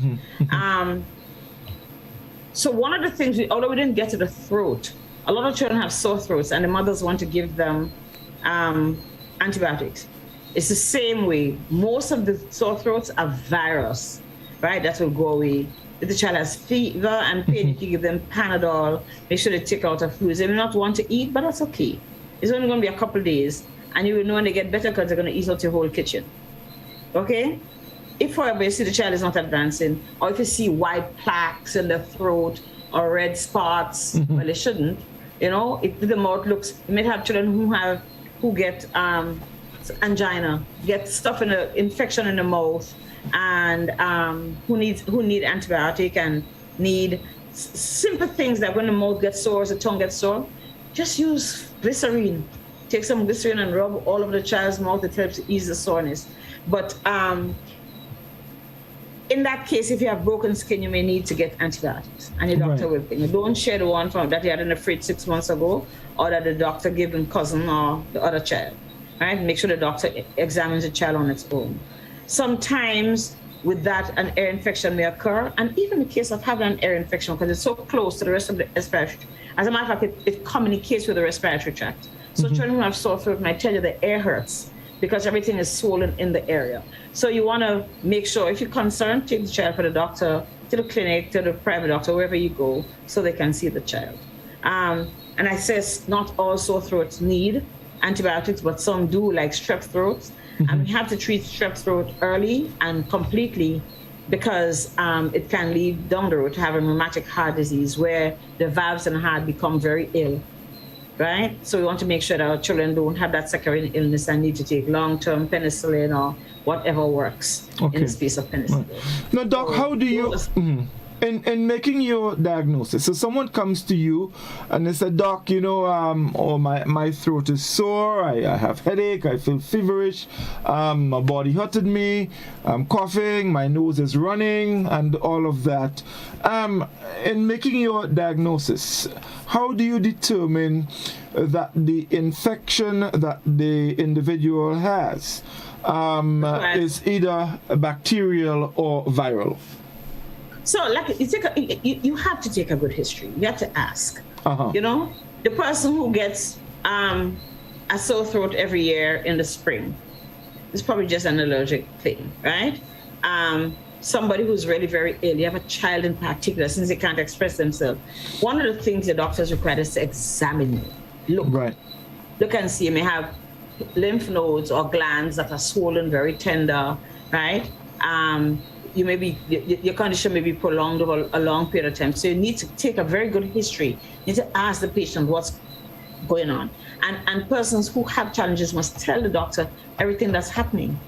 So one of the things, although we didn't get to the throat, a lot of children have sore throats, and the mothers want to give them antibiotics. It's the same way. Most of the sore throats are virus, right? That will go away. If the child has fever and pain, you can give them Panadol. Make sure they take out a fluids. They may not want to eat, but that's okay. It's only going to be a couple of days, and you will know when they get better because they're going to eat out your whole kitchen. Okay? If, however, you see the child is not advancing, or if you see white plaques in the throat or red spots, well, they shouldn't. If the mouth looks, you might have children who get angina, get stuff infection in the mouth, and who need antibiotic and need simple things that when the mouth gets sore, the tongue gets sore, just use glycerine. Take some glycerine and rub all over the child's mouth. It helps to ease the soreness. But in that case, if you have broken skin, you may need to get antibiotics, and your doctor will pick. You don't share the one that you had in the fridge 6 months ago, or that the doctor gave him cousin or the other child. Right? Make sure the doctor examines the child on its own. Sometimes with that, an ear infection may occur, and even in the case of having an ear infection, because it's so close to the rest of the respiratory tract. As a matter of fact, it communicates with the respiratory tract. So children who have sore throat might tell you the ear hurts because everything is swollen in the area. So you want to make sure, if you're concerned, take the child for the doctor, to the clinic, to the private doctor, wherever you go, so they can see the child. And I say not all sore throats need antibiotics, but some do, like strep throats. And we have to treat strep throat early and completely, because it can lead down the road to having rheumatic heart disease, where the valves in the heart become very ill, right? So we want to make sure that our children don't have that secondary illness and need to take long-term penicillin or whatever works in the space of penicillin. Now, Doc, so how do you... In making your diagnosis, so someone comes to you and they say, Doc, my throat is sore, I have headache, I feel feverish, my body hurted me, I'm coughing, my nose is running, and all of that. In making your diagnosis, how do you determine that the infection that the individual has is either bacterial or viral? So, like, you have to take a good history. You have to ask. The person who gets a sore throat every year in the spring is probably just an allergic thing, right? Somebody who's really very ill. You have a child in particular, since they can't express themselves. One of the things the doctors require is to examine you. Look and see. You may have lymph nodes or glands that are swollen, very tender, right? Your condition may be prolonged over a long period of time. So you need to take a very good history. You need to ask the patient what's going on. And persons who have challenges must tell the doctor everything that's happening.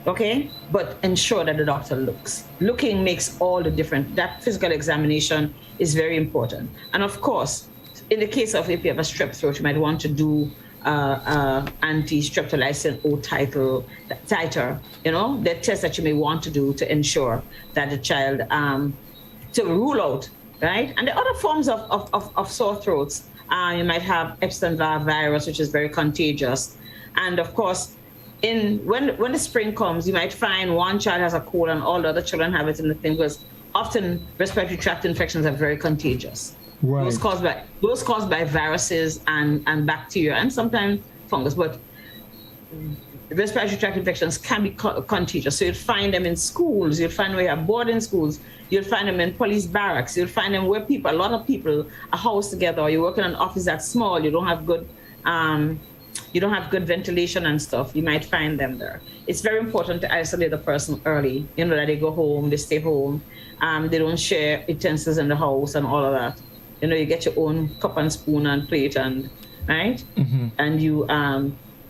Okay? But ensure that the doctor looks. Looking makes all the difference. That physical examination is very important. And of course, in the case of if you have a strep throat, you might want to do anti-streptolysin O titer, the test that you may want to do to ensure that the child, to rule out, right? And the other forms of sore throats, you might have Epstein-Barr virus, which is very contagious. And of course, when the spring comes, you might find one child has a cold and all the other children have it in the thing, because often respiratory tract infections are very contagious. Right. Those caused by viruses and bacteria and sometimes fungus. But respiratory tract infections can be contagious. So you'll find them in schools, you'll find them where you have boarding schools, you'll find them in police barracks, you'll find them where a lot of people are housed together, or you're working in an office that's small, you don't have good ventilation and stuff, you might find them there. It's very important to isolate the person early, that they go home, they stay home, they don't share utensils in the house and all of that. You get your own cup and spoon and plate, and right? Mm-hmm. And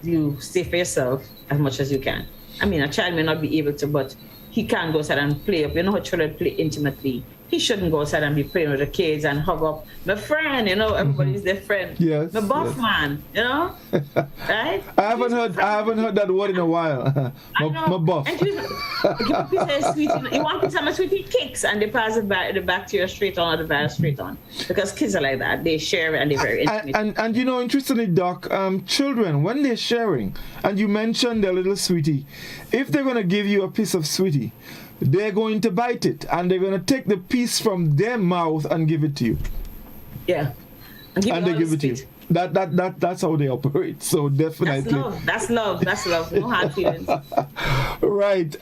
you stay for yourself as much as you can. I mean, a child may not be able to, but he can go outside and play. How children play intimately. He shouldn't go outside and be playing with the kids and hug up my friend. Everybody's their friend. Yes. The buff man. Right? I haven't heard that word in a while. my buff. And you want piece of my sweet, he kicks and they pass the bacteria straight on or the virus straight on. Because kids are like that. They share and they're very intimate. And interestingly, Doc, children, when they're sharing, and you mentioned their little sweetie, if they're going to give you a piece of sweetie, they're going to bite it, and they're going to take the piece from their mouth and give it to you. Yeah. And they give it to you. That's how they operate. So definitely. That's love. No hard feelings. Right.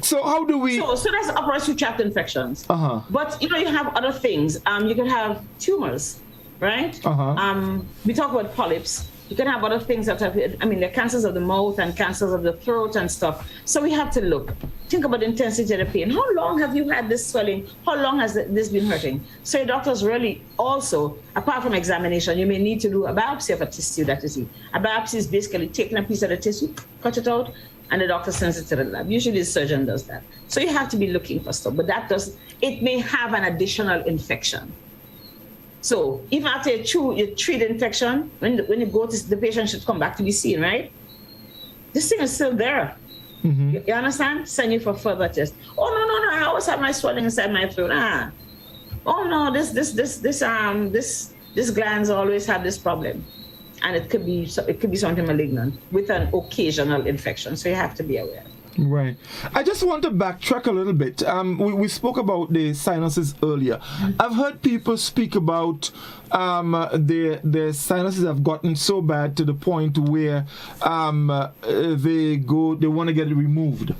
So how do we? So that's upper respiratory tract infections. But you have other things. You can have tumors, right? We talk about polyps. You can have other things that the cancers of the mouth and cancers of the throat and stuff. So we have to think about the intensity of the pain. How long have you had this swelling? How long has this been hurting? So your doctors really also, apart from examination, you may need to do a biopsy of a tissue that you see. A biopsy is basically taking a piece of the tissue, cut it out, and the doctor sends it to the lab. Usually the surgeon does that. So you have to be looking for stuff, but it may have an additional infection. So even after you treat the infection, when you go to the patient should come back to be seen, right? This thing is still there. Mm-hmm. You understand? Send you for further tests. Oh no! I always have my swelling inside my throat. Oh no! This glands always have this problem, and it could be something malignant with an occasional infection. So you have to be aware. Right. I just want to backtrack a little bit. We spoke about the sinuses earlier. I've heard people speak about their sinuses have gotten so bad to the point where they want to get it removed.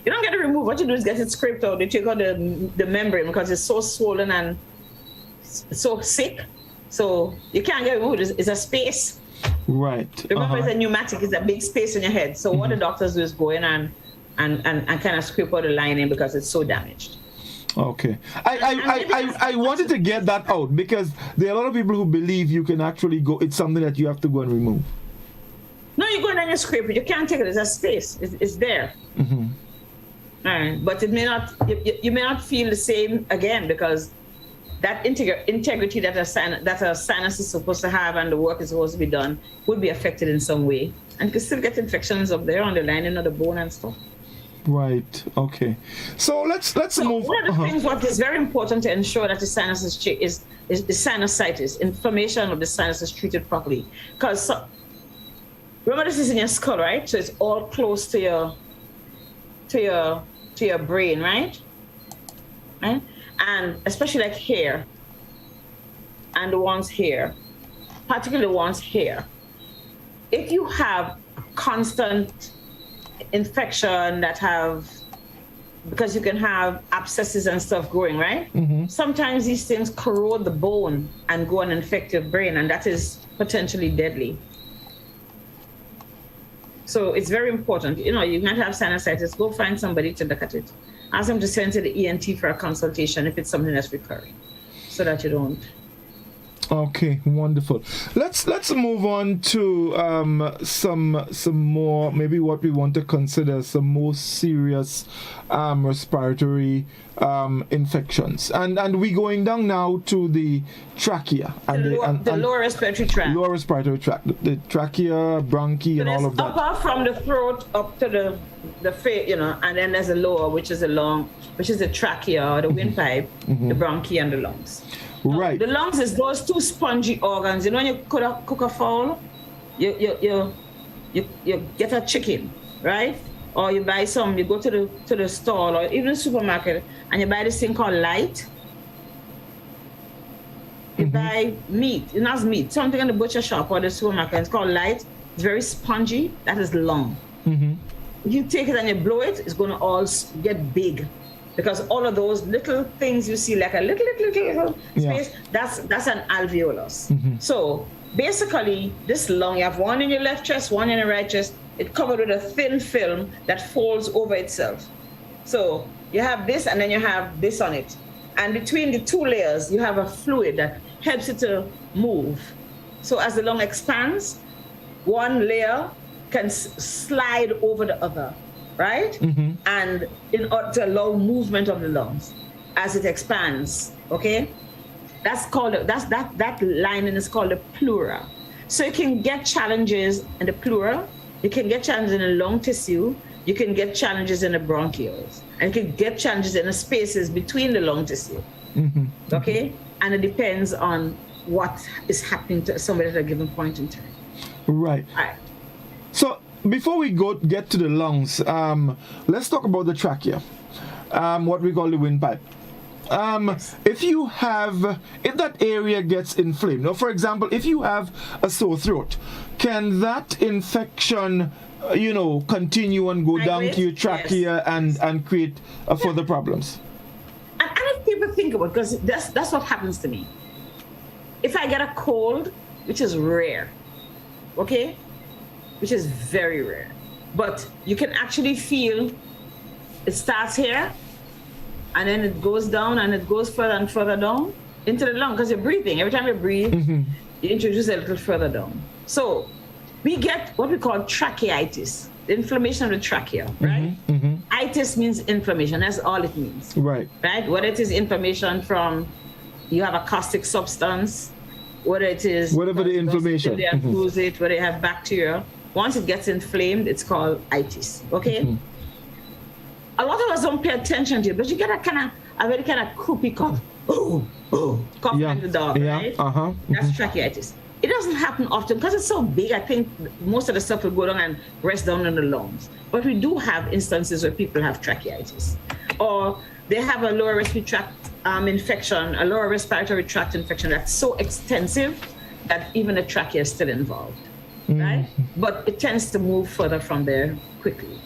You don't get it removed. What you do is get it scraped out. They take out the membrane because it's so swollen and so sick. So you can't get it removed. It's a space. Right. Remember, it's a pneumatic. It's a big space in your head. So what the doctors do is go in and kind of scrape out the lining because it's so damaged. Okay. I wanted to get that out because there are a lot of people who believe you can actually go. It's something that you have to go and remove. No, you go in and you scrape it. You can't take it. It's a space. It's there. Mm-hmm. Right. But it may not. You may not feel the same again because that integrity that a sinus is supposed to have and the work is supposed to be done would be affected in some way. And you can still get infections up there on the lining of the bone and stuff. Right. Okay. So let's move. One of the things what is very important to ensure that the sinus is sinusitis, inflammation of the sinus is treated properly. Because remember, this is in your skull, right? So it's all close to your brain, right? Right? And especially like hair, and the ones here, particularly the ones here. If you have constant infection because you can have abscesses and stuff growing, right? Mm-hmm. Sometimes these things corrode the bone and go and infect your brain, and that is potentially deadly. So it's very important. You might have sinusitis, go find somebody to look at it. Ask them to send to the ENT for a consultation if it's something that's recurring, so that you don't. Okay, wonderful. Let's move on to some more, maybe what we want to consider some more serious respiratory infections, and we going down now to the trachea and the lower respiratory tract. Lower respiratory tract, the trachea, bronchi, and all of that. Upper from the throat up to the face, and then there's a lower, which is the trachea or the windpipe, the bronchi, and the lungs. Right. The lungs is those two spongy organs. When you cook a fowl, you get a chicken, right? Or you buy some. You go to the store or even the supermarket, and you buy this thing called light. You buy meat. Not meat. Something in the butcher shop or the supermarket. It's called light. It's very spongy. That is lung. Mm-hmm. If you take it and you blow it, it's going to all get big, because all of those little things you see, like a little space, that's an alveolus. Mm-hmm. So basically, this lung, you have one in your left chest, one in your right chest. It's covered with a thin film that folds over itself. So you have this, and then you have this on it. And between the two layers, you have a fluid that helps it to move. So as the lung expands, one layer can slide over the other, right? Mm-hmm. And in order to allow movement of the lungs as it expands, okay? That's called, that lining is called the pleura. So you can get challenges in the pleura, you can get challenges in the lung tissue, you can get challenges in the bronchioles, and you can get challenges in the spaces between the lung tissue, mm-hmm. okay? And it depends on what is happening to somebody at a given point in time. Right. All right. So before we get to the lungs, let's talk about the trachea, what we call the windpipe. If that area gets inflamed, now for example, if you have a sore throat, can that infection, continue and go down to your trachea and create further problems? And if people think about it, because that's what happens to me. If I get a cold, which is rare, okay, which is very rare, but you can actually feel it starts here, and then it goes down, and it goes further and further down into the lung, because you're breathing. Every time you breathe, mm-hmm. you introduce a little further down. So we get what we call tracheitis, the inflammation of the trachea, right? Mm-hmm. Mm-hmm. Itis means inflammation. That's all it means. Right. Right? Whether it is inflammation from, you have a caustic substance, whether it is... Whatever the inflammation. They lose it, whether they have bacteria. Once it gets inflamed, it's called itis, okay? Mm-hmm. A lot of us don't pay attention to it, but you get a very kind of croupy cough. Cough in the dog, right? Uh-huh. That's tracheitis. It doesn't happen often because it's so big. I think most of the stuff will go down and rest down in the lungs. But we do have instances where people have tracheitis, or they have a lower respiratory tract infection, a lower respiratory tract infection that's so extensive that even the trachea is still involved, right? But it tends to move further from there quickly.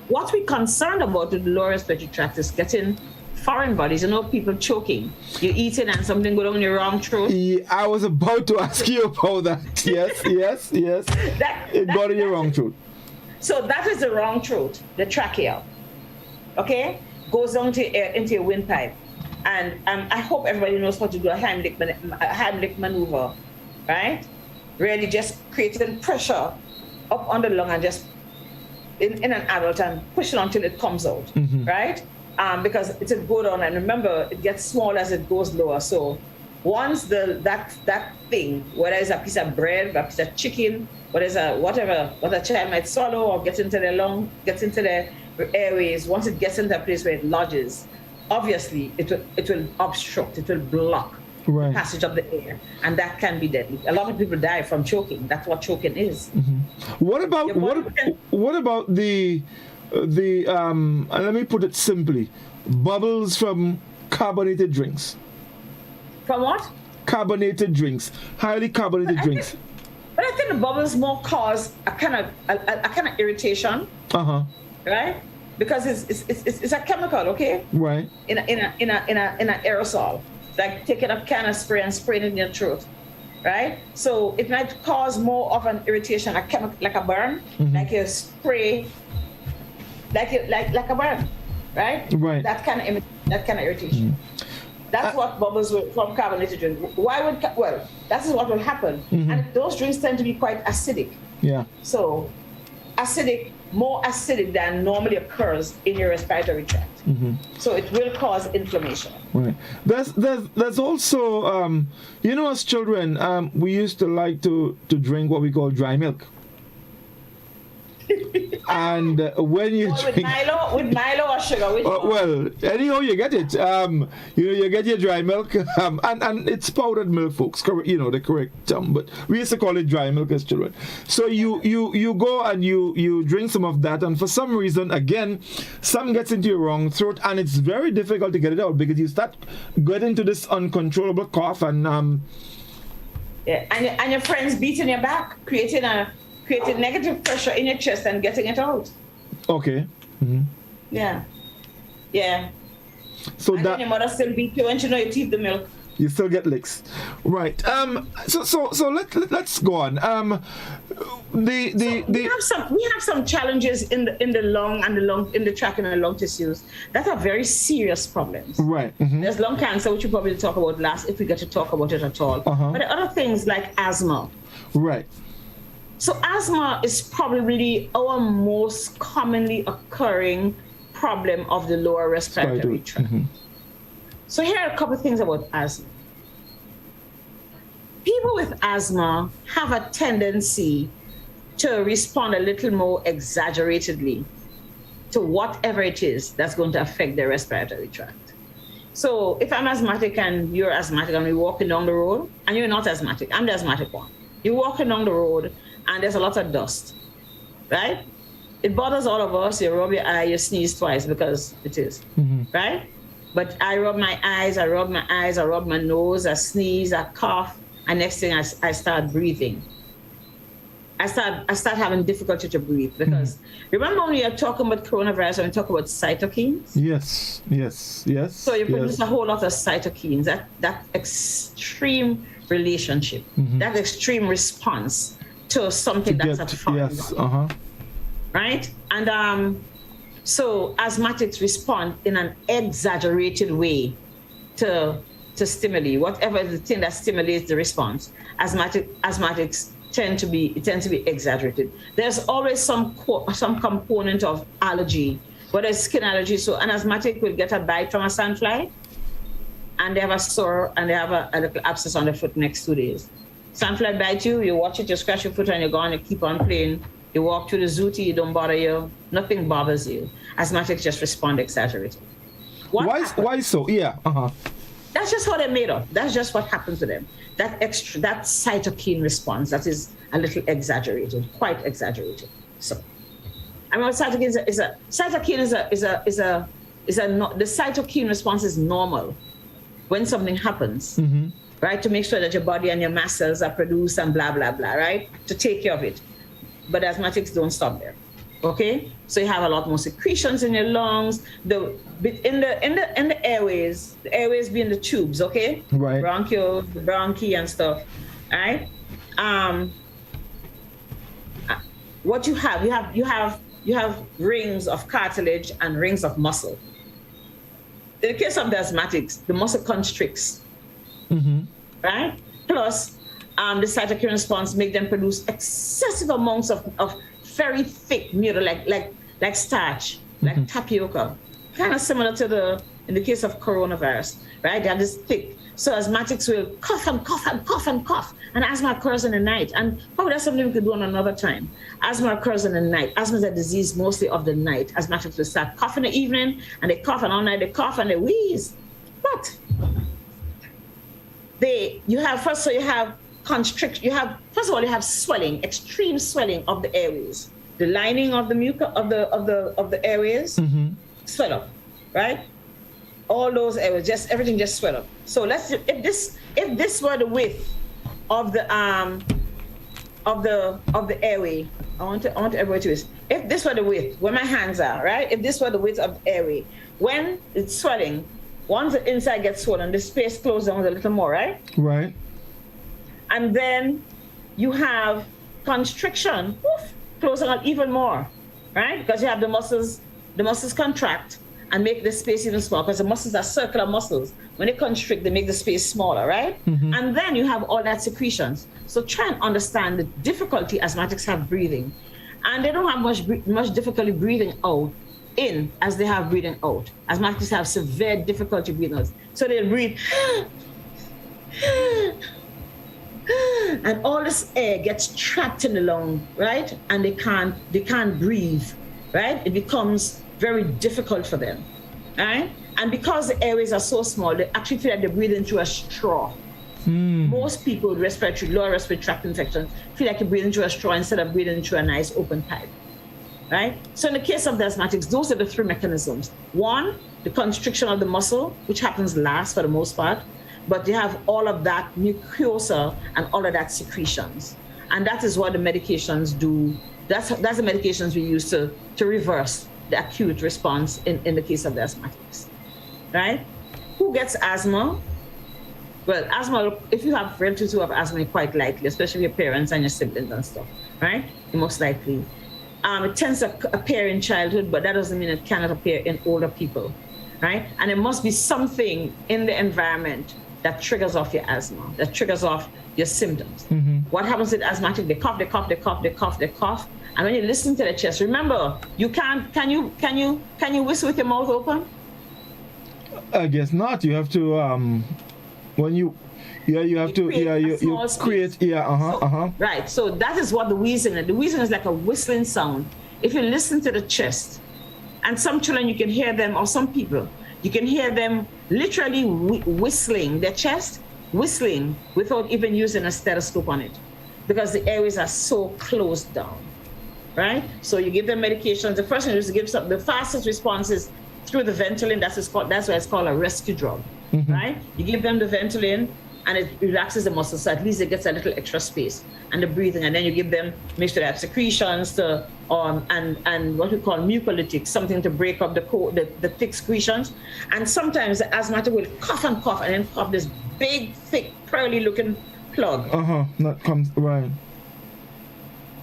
What we're concerned about with the lower respiratory tract is getting foreign bodies, people choking. You're eating and something go down your wrong throat. Yeah, I was about to ask you about that. Yes. It got in your wrong throat. So that is the wrong throat, the trachea. Okay? Goes down into your windpipe. And I hope everybody knows how to do a Heimlich maneuver, right? Really just creating pressure up on the lung and just in an adult and push it until it comes out, mm-hmm. right? Because it will go down, and remember, it gets smaller as it goes lower. So once that thing, whether it's a piece of bread, a piece of chicken, what a child might swallow or gets into their lung, gets into their airways, once it gets into a place where it lodges, obviously it will obstruct, it will block the passage of the air, and that can be deadly. A lot of people die from choking. That's what choking is. Mm-hmm. What about the let me put it simply, bubbles from carbonated drinks? From what? Carbonated drinks, highly carbonated drinks. But I think the bubbles more cause a kind of irritation. Right? Because it's a chemical, okay? Right. In an aerosol, like taking a can of spray and spraying it in your throat, right? So it might cause more of an irritation, like a burn, mm-hmm. like a spray, like a burn, right? Right. That kind of irritation. Mm-hmm. That's what bubbles from carbonated drink. That is what will happen. Mm-hmm. And those drinks tend to be quite acidic. Yeah. So more acidic than normally occurs in your respiratory tract. Mm-hmm. So it will cause inflammation. Right. There's also, as children, we used to like to drink what we call dry milk. And when you drink with Milo or sugar, well, anyhow you get it. You get your dry milk, and it's powdered milk, folks. The correct term, but we used to call it dry milk as children. So you go and you drink some of that, and for some reason, again, some gets into your wrong throat, and it's very difficult to get it out because you start getting into this uncontrollable cough, and Yeah, and your friends beating your back, creating negative pressure in your chest and getting it out. Okay. Mm-hmm. Yeah. So and that then your mother still beat you, and you know you teeth the milk. You still get licks, right? So let's go on. We have some challenges in the lung in the trachea and the lung tissues that are very serious problems. Right. Mm-hmm. There's lung cancer, which we'll probably talk about last if we get to talk about it at all. Uh-huh. But there are other things like asthma. Right. So asthma is probably really our most commonly occurring problem of the lower respiratory tract. Mm-hmm. So here are a couple of things about asthma. People with asthma have a tendency to respond a little more exaggeratedly to whatever it is that's going to affect their respiratory tract. So if I'm asthmatic and you're asthmatic and we're walking down the road, and you're not asthmatic, I'm the asthmatic one. You're walking down the road and there's a lot of dust, right? It bothers all of us. You rub your eye, you sneeze twice because it is, right? But I rub my eyes, I rub my nose, I sneeze, I cough, and next thing I start breathing. I start having difficulty to breathe because remember when you're talking about coronavirus and we talk about cytokines? Yes. So you produce a whole lot of cytokines, that extreme relationship, that extreme response to something that's a foreign body. Right? And so asthmatics respond in an exaggerated way to stimuli, whatever the thing that stimulates the response. Asthmatics tend to be exaggerated. There's always some component of allergy, whether it's skin allergy. So an asthmatic will get a bite from a sandfly, and they have a sore and they have a little abscess on the foot next 2 days. Sandfly bite you, you watch it, you scratch your foot and you're gone, you keep on playing. You walk through the zooty, it don't bother you, nothing bothers you. Asthmatics just respond exaggerated. Why so? Yeah. That's just how they're made of. That's just what happens to them. That cytokine response that is a little exaggerated, quite exaggerated. So, I mean, cytokine the cytokine response is normal when something happens, right? To make sure that your body and your mast cells are produced and blah blah blah, right? To take care of it. But asthmatics don't stop there. Okay, so you have a lot more secretions in your lungs. In the airways, the airways being the tubes, okay, right? Bronchioles, the bronchi and stuff. All right. What you have rings of cartilage and rings of muscle. In the case of the asthmatics, the muscle constricts, right? Plus, the cytokine response make them produce excessive amounts of very thick mucus, like starch, like tapioca, kind of similar to in the case of coronavirus, right? They have this thick. So asthmatics will cough and cough and cough and cough, and asthma occurs in the night. And probably that's something we could do on another time. Asthma occurs in the night. Asthma is a disease mostly of the night. Asthmatics will start coughing in the evening, and they cough, and all night they cough and they wheeze. But you have constriction. First of all, you have swelling, extreme swelling of the airways. The lining of the mucus of the airways swell up, right? All those airways, everything just swell up. So if this were the width of the airway, I want everybody to listen. If this were the width where my hands are, right? If this were the width of the airway, when it's swelling, once the inside gets swollen, the space closes down a little more, right? Right. And then you have constriction, closing up even more, right? Because you have the muscles contract and make the space even smaller, because the muscles are circular muscles. When they constrict, they make the space smaller, right? And then you have all that secretions. So try and understand the difficulty asthmatics have breathing. And they don't have much difficulty breathing out in as they have breathing out. Asthmatics have severe difficulty breathing out. So they breathe, and all this air gets trapped in the lung, right? And they can't breathe, right? It becomes very difficult for them, right? And because the airways are so small, they actually feel like they're breathing through a straw. Most people with lower respiratory tract infections feel like you're breathing through a straw instead of breathing through a nice open pipe, right? So in the case of the asthmatics, those are the three mechanisms. One, the constriction of the muscle, which happens last for the most part. but you have all of that mucosa and all of that secretions. And that is what the medications do. That's the medications we use to reverse the acute response in the case of the asthmatics, right? Who gets asthma? Well, asthma, if you have relatives who have asthma, quite likely, especially your parents and your siblings and stuff, right? Most likely. It tends to appear in childhood, but that doesn't mean it cannot appear in older people, right? And it must be something in the environment that triggers off your asthma, that triggers off your symptoms. Mm-hmm. What happens with asthmatic? They cough, they cough, they cough, they cough, they cough. And when you listen to the chest, remember, you can't, can you whistle with your mouth open? I guess not. You have to, you create. Right. So that is what the wheezing is. The wheezing is like a whistling sound. If you listen to the chest, and some children you can hear them, or some people, you can hear them literally whistling their chest, whistling without even using a stethoscope on it, because the airways are so closed down. Right. So you give them medications. The first thing is to give some. The fastest response is through the Ventolin. That's why it's called a rescue drug. Mm-hmm. Right. You give them the Ventolin, and it relaxes the muscles, so at least it gets a little extra space and the breathing. And then you give them, make sure they have secretions to, and what we call mucolytics, something to break up the thick secretions. And sometimes the asthmatic will cough and then cough this big, thick, pearly-looking plug. That comes right.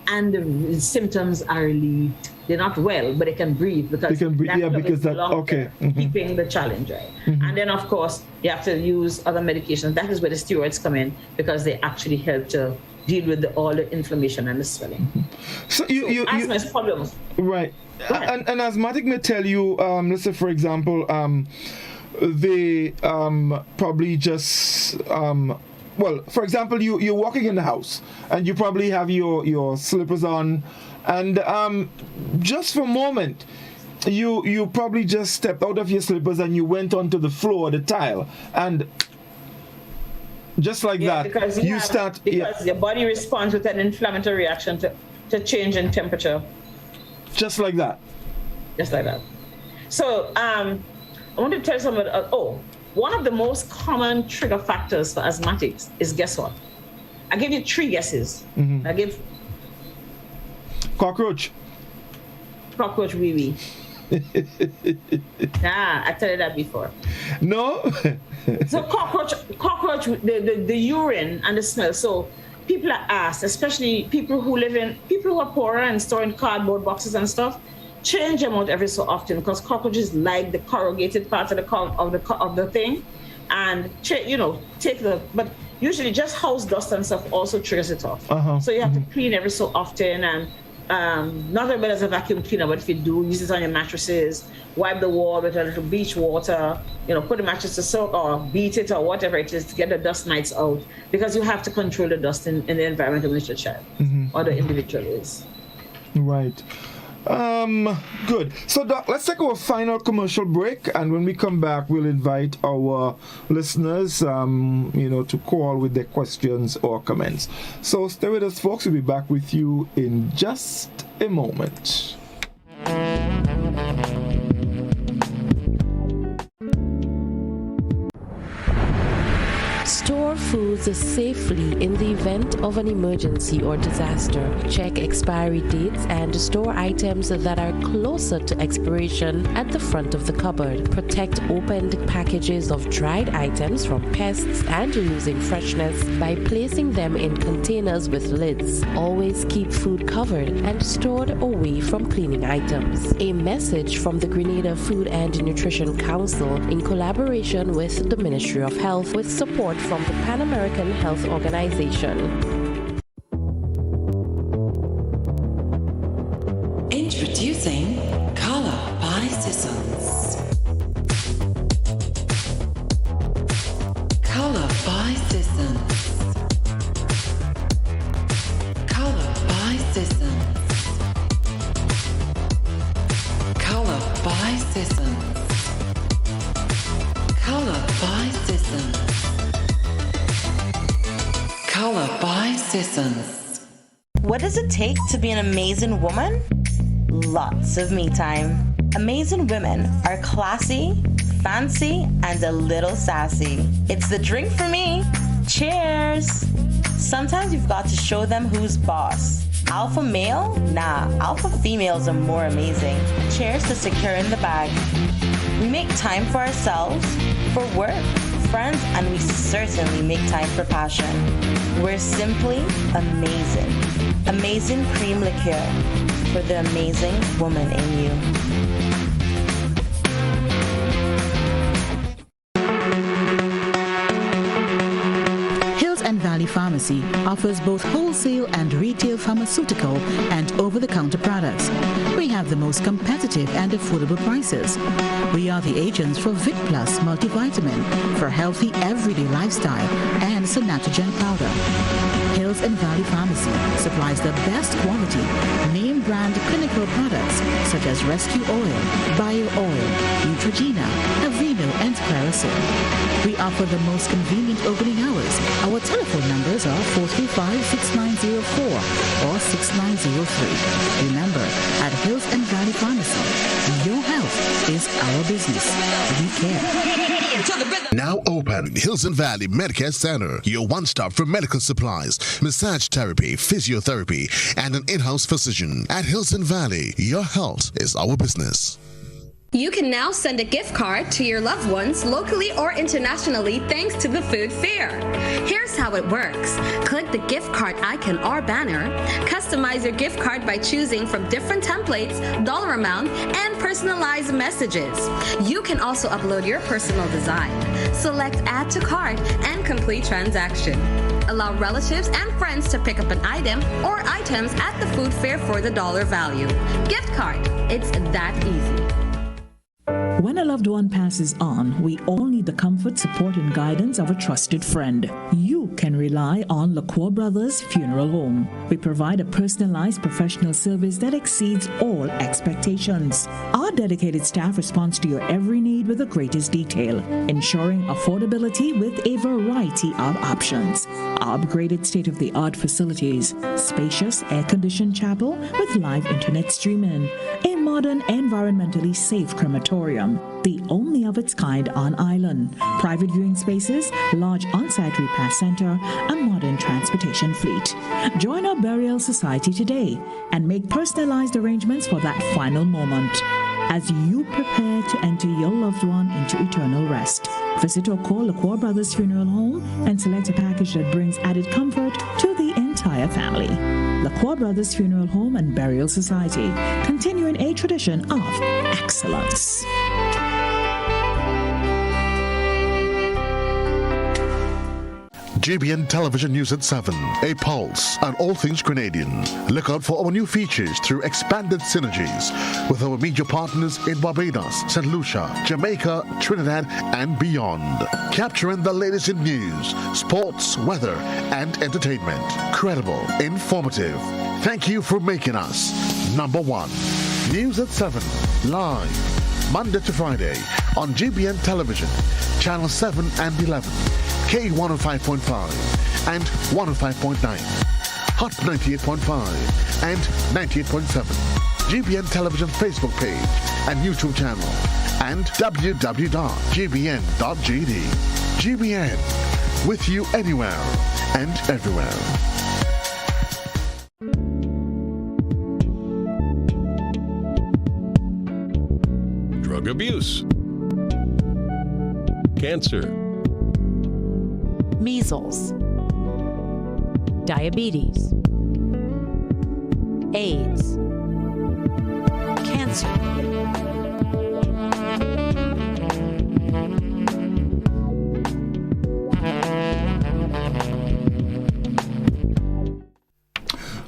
And the symptoms are relieved. They're not well, but they can breathe because keeping the challenge, right? Mm-hmm. And then of course you have to use other medications. That is where the steroids come in, because they actually help to deal with all the inflammation and the swelling. Mm-hmm. So asthma is problems. Right. An asthmatic may tell you, let's say for example, they probably just well, for example, you're walking in the house and you probably have your slippers on, and just for a moment you probably just stepped out of your slippers and you went onto the floor, the tile, and just like that because your body responds with an inflammatory reaction to change in temperature. Just like that. So I want to tell you something about one of the most common trigger factors for asthmatics is, guess what? I give you 3 guesses. Mm-hmm. I give cockroach, wee. I tell you that before. No. So cockroach, the urine and the smell. So people are asked, especially people who are poorer and store in cardboard boxes and stuff, change them out every so often, because cockroaches like the corrugated part of the thing, and but usually just house dust and stuff also triggers it off. So you have to clean every so often, and not everybody has a vacuum cleaner, but if you do, use it on your mattresses, wipe the wall with a little beach water, put the mattress to soak or beat it or whatever it is to get the dust mites out, because you have to control the dust in the environment in which your child or the individual is. Right. Good. So, Doc, let's take our final commercial break, and when we come back, we'll invite our listeners, to call with their questions or comments. So, stay with us, folks. We'll be back with you in just a moment. Store foods safely in the event of an emergency or disaster. Check expiry dates and store items that are closer to expiration at the front of the cupboard. Protect opened packages of dried items from pests and losing freshness by placing them in containers with lids. Always keep food covered and stored away from cleaning items. A message from the Grenada Food and Nutrition Council in collaboration with the Ministry of Health, with support from the Pan American Health Organization. Introducing Color by Sissons. Color by Sissons. Color by Sissons. Color by Sissons. Color by Sissons. Color by Sissons. What does it take to be an amazing woman? Lots of me time. Amazing women are classy, fancy and a little sassy. It's the drink for me. Cheers! Sometimes you've got to show them who's boss. Alpha male? Nah, alpha females are more amazing. Cheers to securing the bag. We make time for ourselves, for work, friends, and we certainly make time for passion. We're simply amazing. Amazing cream liqueur for the amazing woman in you. Valley Pharmacy offers both wholesale and retail pharmaceutical and over-the-counter products. We have the most competitive and affordable prices. We are the agents for Vic Plus multivitamin for healthy everyday lifestyle and Sonatrogen powder. Hills and Valley Pharmacy supplies the best quality, name brand clinical products such as Rescue Oil, Bio Oil, Neutrogena, Aveeno, and Clarisil. We offer the most convenient opening hours. Our telephone numbers are 435-6904 or 6903. Remember, at Hills and Valley Pharmacy, your health is our business. We care. Now open Hills and Valley Medicare Center, your one-stop for medical supplies, massage therapy, physiotherapy, and an in-house physician. At Hills and Valley, your health is our business. You can now send a gift card to your loved ones locally or internationally thanks to the food fair. Here's how it works. Click the gift card icon or banner. Customize your gift card by choosing from different templates, dollar amount, and personalized messages. You can also upload your personal design. Select Add to Cart and complete transaction. Allow relatives and friends to pick up an item or items at the food fair for the dollar value. Gift card. It's that easy. When a loved one passes on, we all need the comfort, support, and guidance of a trusted friend. You can rely on LaCour Brothers Funeral Home. We provide a personalized professional service that exceeds all expectations. Our dedicated staff responds to your every need with the greatest detail, ensuring affordability with a variety of options. Our upgraded state-of-the-art facilities, spacious air-conditioned chapel with live internet streaming, a modern, environmentally safe crematorium, the only of its kind on island, private viewing spaces, large on-site repast center, a modern transportation fleet. Join our burial society today and make personalized arrangements for that final moment as you prepare to enter your loved one into eternal rest. Visit or call LaCour Brothers Funeral Home and select a package that brings added comfort to the entire family. LaCour Brothers Funeral Home and Burial Society, continuing a tradition of excellence. GBN Television News at 7, a pulse on all things Grenadian. Look out for our new features through expanded synergies with our media partners in Barbados, St. Lucia, Jamaica, Trinidad, and beyond. Capturing the latest in news, sports, weather, and entertainment. Credible, informative. Thank you for making us number one. News at 7, live, Monday to Friday on GBN Television, Channel 7 and 11. K105.5 and 105.9, Hot 98.5 and 98.7, GBN Television Facebook page and YouTube channel, and www.gbn.gd. GBN, with you anywhere and everywhere. Drug abuse, cancer, measles, diabetes, AIDS, cancer.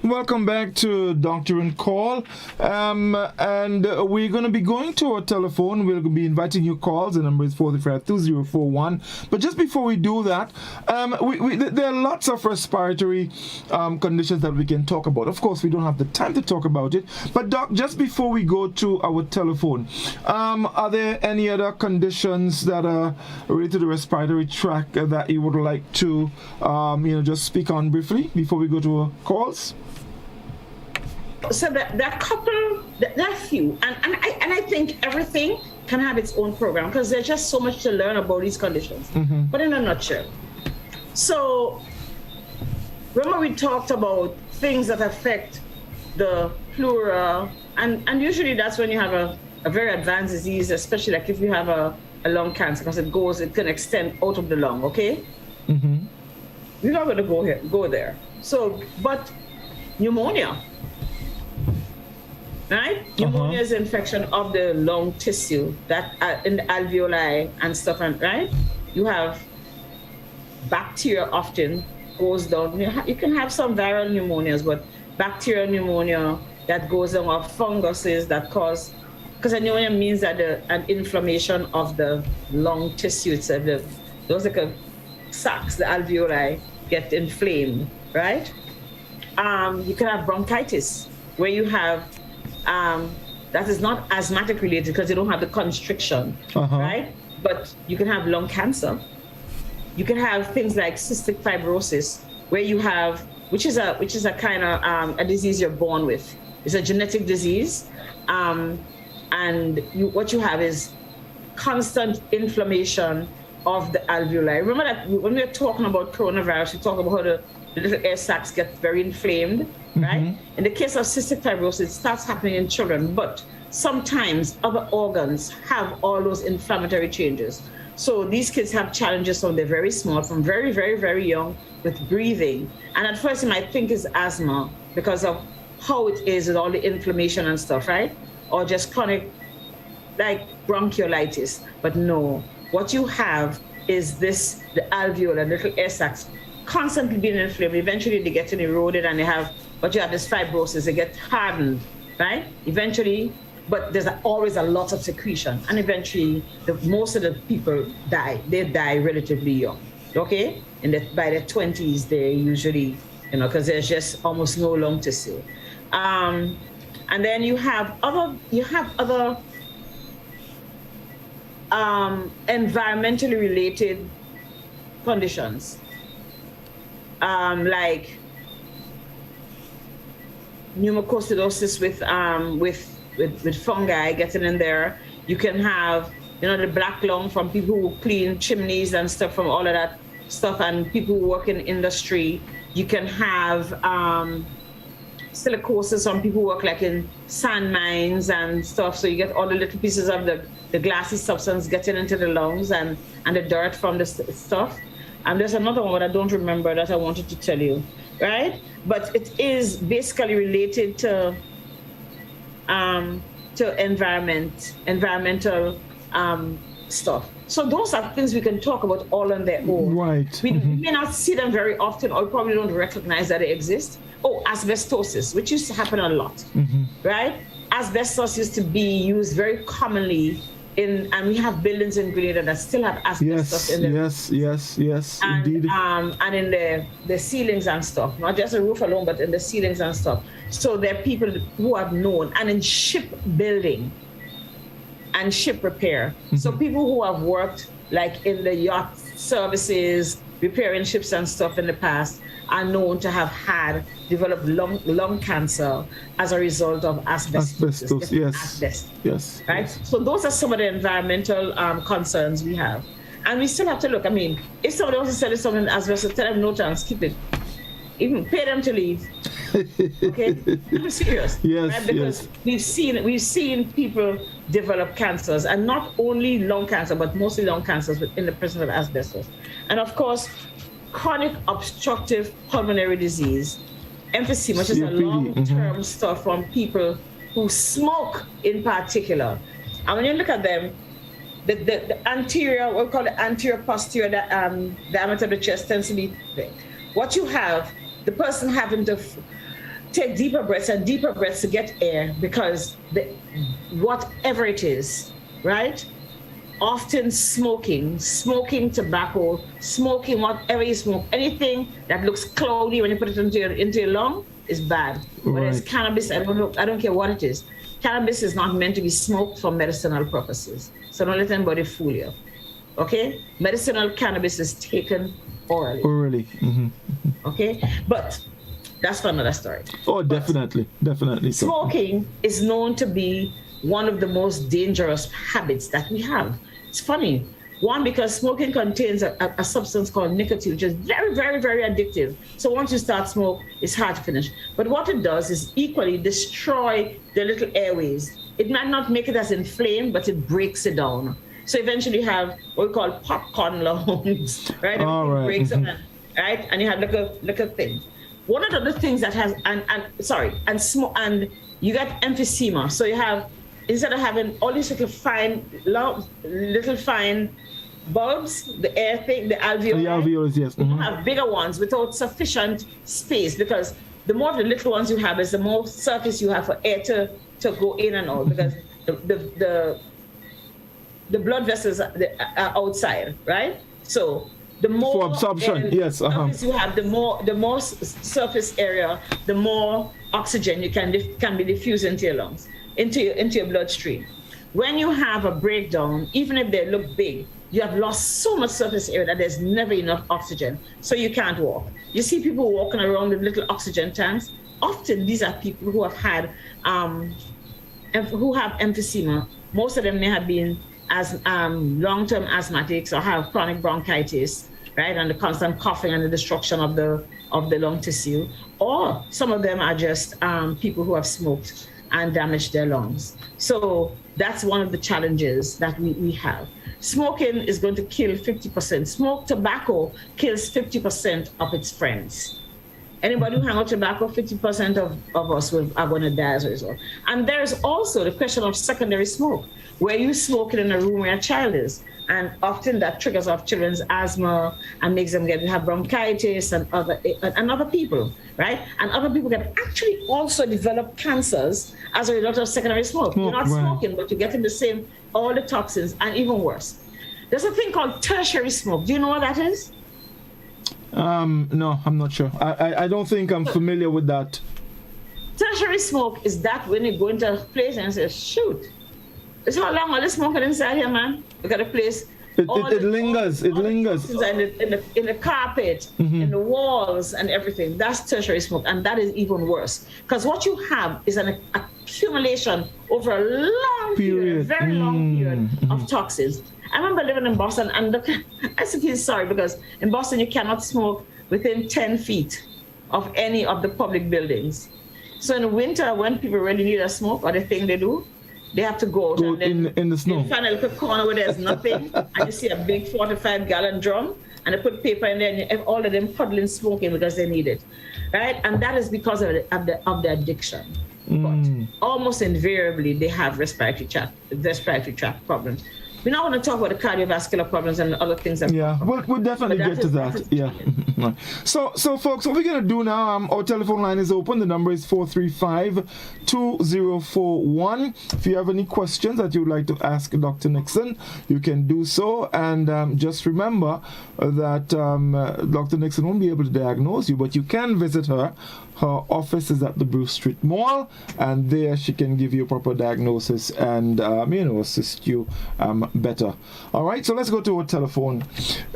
Welcome back to Doctor and Call, and we're going to be going to our telephone. We'll be inviting your calls. The number is 435-2041. But just before we do that, there are lots of respiratory conditions that we can talk about. Of course, we don't have the time to talk about it. But Doc, just before we go to our telephone, are there any other conditions that are related to the respiratory tract that you would like to, just speak on briefly before we go to our calls? So there are a few, and I think everything can have its own program because there's just so much to learn about these conditions. But in a nutshell, so remember we talked about things that affect the pleura, and usually that's when you have a very advanced disease, especially like if you have a lung cancer, because it can extend out of the lung, okay? We're not going to go there. So, but pneumonia, right? Pneumonia is infection of the lung tissue that in the alveoli and stuff, and right? You have bacteria often goes down. You can have some viral pneumonias, but bacterial pneumonia that goes down, or funguses that cause, because pneumonia means that an inflammation of the lung tissue itself. Those like sacs, the alveoli, get inflamed, right? You can have bronchitis, where you have, that is not asthmatic related because you don't have the constriction, right? But you can have lung cancer. You can have things like cystic fibrosis, where you have, which is a kind of a disease you're born with. It's a genetic disease, and what you have is constant inflammation of the alveoli. Remember that when we're talking about coronavirus, we talk about how the little air sacs get very inflamed, right? In the case of cystic fibrosis, it starts happening in children, but sometimes other organs have all those inflammatory changes. So these kids have challenges from they're very small, from very, very, very young, with breathing. And at first you might think it's asthma because of how it is with all the inflammation and stuff, right? Or just chronic, like bronchiolitis. But no, what you have is the alveoli, little air sacs, constantly being inflamed. Eventually they get eroded and but you have this fibrosis, they get hardened, right? Eventually, but there's always a lot of secretion. And eventually, most of the people die. They die relatively young, okay? And by their 20s, they usually, because there's just almost no lung tissue. And then you have other environmentally related conditions, like pneumococcidosis with fungi getting in there. You can have, the black lung from people who clean chimneys and stuff, from all of that stuff, and people who work in industry. You can have silicosis from people who work like in sand mines and stuff. So you get all the little pieces of the glassy substance getting into the lungs and the dirt from the stuff. And there's another one that I don't remember that I wanted to tell you, right? But it is basically related to environmental stuff. So those are things we can talk about all on their own. Right. We may not see them very often, or probably don't recognize that they exist. Oh, asbestosis, which used to happen a lot, right? Asbestos used to be used very commonly and we have buildings in Grenada that still have asbestos in them. Yes, and, indeed. And in the ceilings and stuff, not just the roof alone, but in the ceilings and stuff. So there are people who have known, and in shipbuilding and ship repair. So people who have worked like in the yacht services, repairing ships and stuff in the past, are known to have developed lung cancer as a result of asbestos. Yes. Right? So those are some of the environmental concerns we have. And we still have to look. I mean, if somebody wants to sell you something asbestos, tell them no chance, keep it. Even pay them to leave. Okay? I'm serious. Yes, right? Because we've seen people develop cancers, and not only lung cancer, but mostly lung cancers in the presence of asbestos. And of course, chronic obstructive pulmonary disease, emphysema, which is a long-term stuff from people who smoke in particular. And when you look at them, the anterior, what we call the anterior posterior diameter of the chest tends to be big. What you have, the person having to take deeper breaths and deeper breaths to get air, because whatever it is, right? Often smoking tobacco, smoking whatever you smoke, anything that looks cloudy when you put it into your lung is bad. Whereas cannabis, I don't care what it is. Cannabis is not meant to be smoked for medicinal purposes. So don't let anybody fool you. Okay? Medicinal cannabis is taken orally. Okay? But that's for another story. Oh, definitely. Smoking is known to be one of the most dangerous habits that we have. It's funny. One, because smoking contains a substance called nicotine, which is very, very, very addictive. So once you start smoke, it's hard to finish. But what it does is equally destroy the little airways. It might not make it as inflamed, but it breaks it down. So eventually you have what we call popcorn lungs, right? All right. Breaks up, right? And you have like a thing. One of the things that has, and you get emphysema. So you have, instead of having all these little fine bulbs, the air thing, the alveoli. The alveolus, yes. You have bigger ones without sufficient space, because the more the little ones you have is the more surface you have for air to go in and out, because the blood vessels are outside, right? So the more for absorption, yes. surface you have, the more surface area, the more oxygen can be diffused into your lungs, into your bloodstream. When you have a breakdown, even if they look big, you have lost so much surface area that there's never enough oxygen, so you can't walk. You see people walking around with little oxygen tanks. Often these are people who have had, who have emphysema. Most of them may have been as long-term asthmatics or have chronic bronchitis, right, and the constant coughing and the destruction of the lung tissue. Or some of them are just people who have smoked and damaged their lungs. So that's one of the challenges that we have. Smoking is going to kill 50%. Tobacco kills 50% of its friends. Anybody who hang out tobacco, 50% of us are going to die as a result. And there's also the question of secondary smoke, where you smoke in a room where a child is. And often that triggers off children's asthma and makes them have bronchitis and other people, right? And other people can actually also develop cancers as a result of secondary smoke. You're not smoking, but you're getting all the toxins, and even worse. There's a thing called tertiary smoke. Do you know what that is? No, I'm not sure. I don't think I'm familiar with that. Tertiary smoke is that when you go into a place and say, shoot, it's how long all the smoking inside here, man? You got a place. It lingers. It lingers. In the carpet, in the walls, and everything. That's tertiary smoke, and that is even worse. Because what you have is an accumulation over a long period, very long period of toxins. I remember living in Boston, and I feel sorry because in Boston you cannot smoke within 10 feet of any of the public buildings. So in the winter, when people really need a smoke, or the thing they do, they have to go out and then in the snow. You find a little corner where there's nothing, and you see a big 45-gallon drum, and they put paper in there, and you have all of them puddling smoking because they need it, right? And that is because of the addiction. But almost invariably, they have respiratory tract problems. We're not going to talk about the cardiovascular problems and other things. We'll definitely get to that. Yeah. So folks, what we're going to do now, our telephone line is open. The number is 435-2041. If you have any questions that you'd like to ask Dr. Nixon, you can do so. And just remember that Dr. Nixon won't be able to diagnose you, but you can visit her. Her office is at the Bruce Street Mall, and there she can give you a proper diagnosis and assist you better. All right, so let's go to our telephone.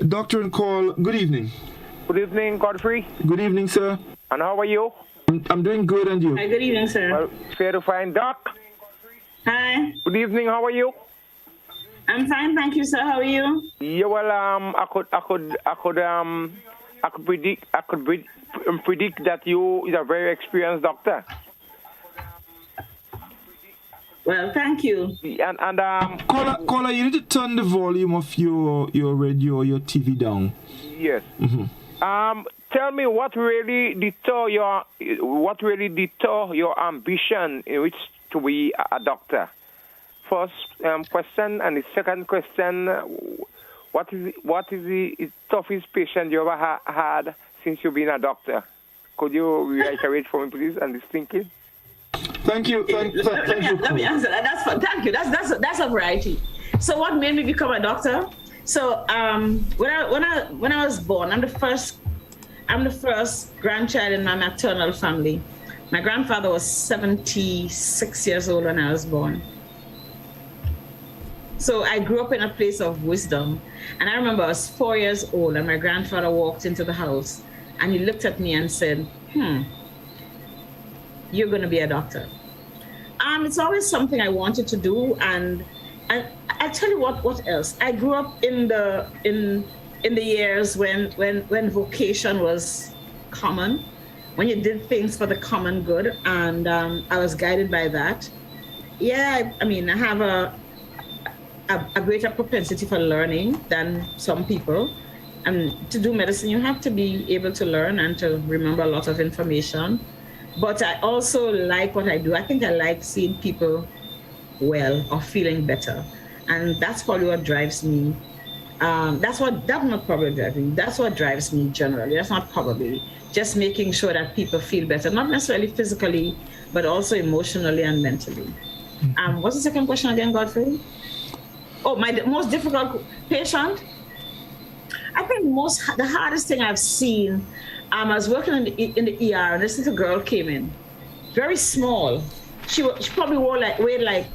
Doctor and call, good evening. Good evening, Godfrey. Good evening, sir. And how are you? I'm doing good, and you? Hi, good evening, sir. Well, fair to find, Doc. Hi. Good evening, how are you? I'm fine, thank you, sir. How are you? Yeah, well, I could predict that you is a very experienced doctor. Well, thank you. And caller, you need to turn the volume of your radio or your TV down. Yes. Tell me what really deter your ambition in which to be a doctor. First question, and the second question: what is the toughest patient you ever had since you've been a doctor? Could you reiterate for me, please, and this thinking? Thank you. Thank you. Let me answer that. Thank you. That's a variety. So what made me become a doctor? So when I was born, I'm the first grandchild in my maternal family. My grandfather was 76 years old when I was born. So I grew up in a place of wisdom. And I remember I was 4 years old and my grandfather walked into the house and he looked at me and said, you're going to be a doctor. It's always something I wanted to do, and I tell you what else. I grew up in the years when vocation was common, when you did things for the common good, and I was guided by that. Yeah, I mean, I have a greater propensity for learning than some people. And to do medicine, you have to be able to learn and to remember a lot of information. But I also like what I do. I think I like seeing people well or feeling better. And that's probably what drives me. That's not probably driving. That's what drives me generally. That's not probably. Just making sure that people feel better, not necessarily physically, but also emotionally and mentally. What's the second question again, Godfrey? Oh, my most difficult patient? I think the hardest thing I've seen, I was working in the ER, and this little girl came in, very small. She probably weighed like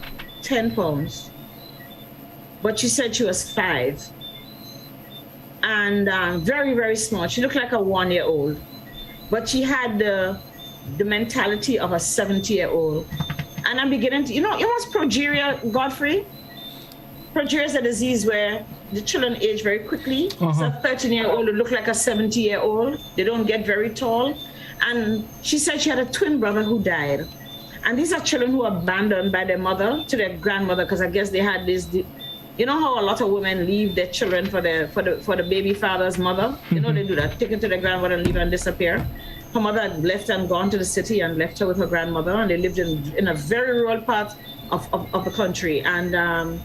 10 pounds, but she said she was 5. And very, very small. She looked like a 1-year-old, but she had the mentality of a 70-year-old. And I'm beginning to, you know what's progeria, Godfrey? Progeria is a disease where the children age very quickly. Uh-huh. So a 13-year-old will look like a 70-year-old. They don't get very tall. And she said she had a twin brother who died. And these are children who are abandoned by their mother to their grandmother, because I guess they had this, you know how a lot of women leave their children for the baby father's mother? You know, they do that, take it to their grandmother and leave and disappear. Her mother had left and gone to the city and left her with her grandmother, and they lived in a very rural part of the country. And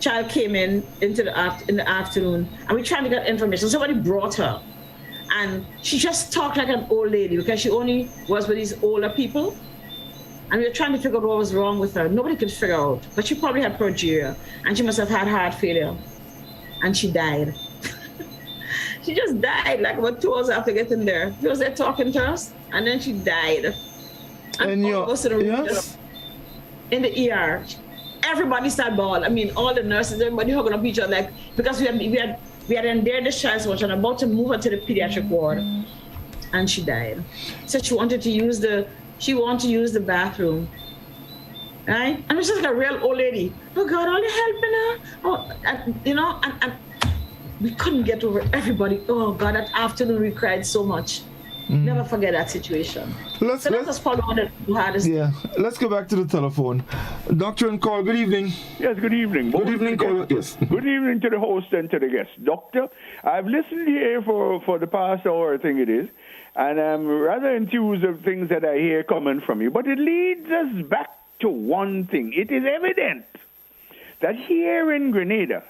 child came in the afternoon, and we tried to get information. Somebody brought her, and she just talked like an old lady because she only was with these older people. And we were trying to figure out what was wrong with her. Nobody could figure out, but she probably had progeria, and she must have had heart failure, and she died. She just died like about 2 hours after getting there. She was there talking to us, and then she died. And all of us in the ER. Everybody started bawling. I mean, all the nurses, everybody hugging up each other, like, because we had endured this child so much and about to move her to the pediatric ward, and she died. So she wanted to use the bathroom, right? And it was just like a real old lady. Oh God, are you helping her? Oh, and we couldn't get over everybody. Oh God, that afternoon we cried so much. Never forget that situation. That was probably one of the hardest. Yeah, let's go back to the telephone. Doctor and call, good evening. Yes, good evening. Good evening, caller. Yes. Good evening to the host and to the guest. Doctor, I've listened here for the past hour, I think it is, and I'm rather enthused of things that I hear coming from you. But it leads us back to one thing. It is evident that here in Grenada,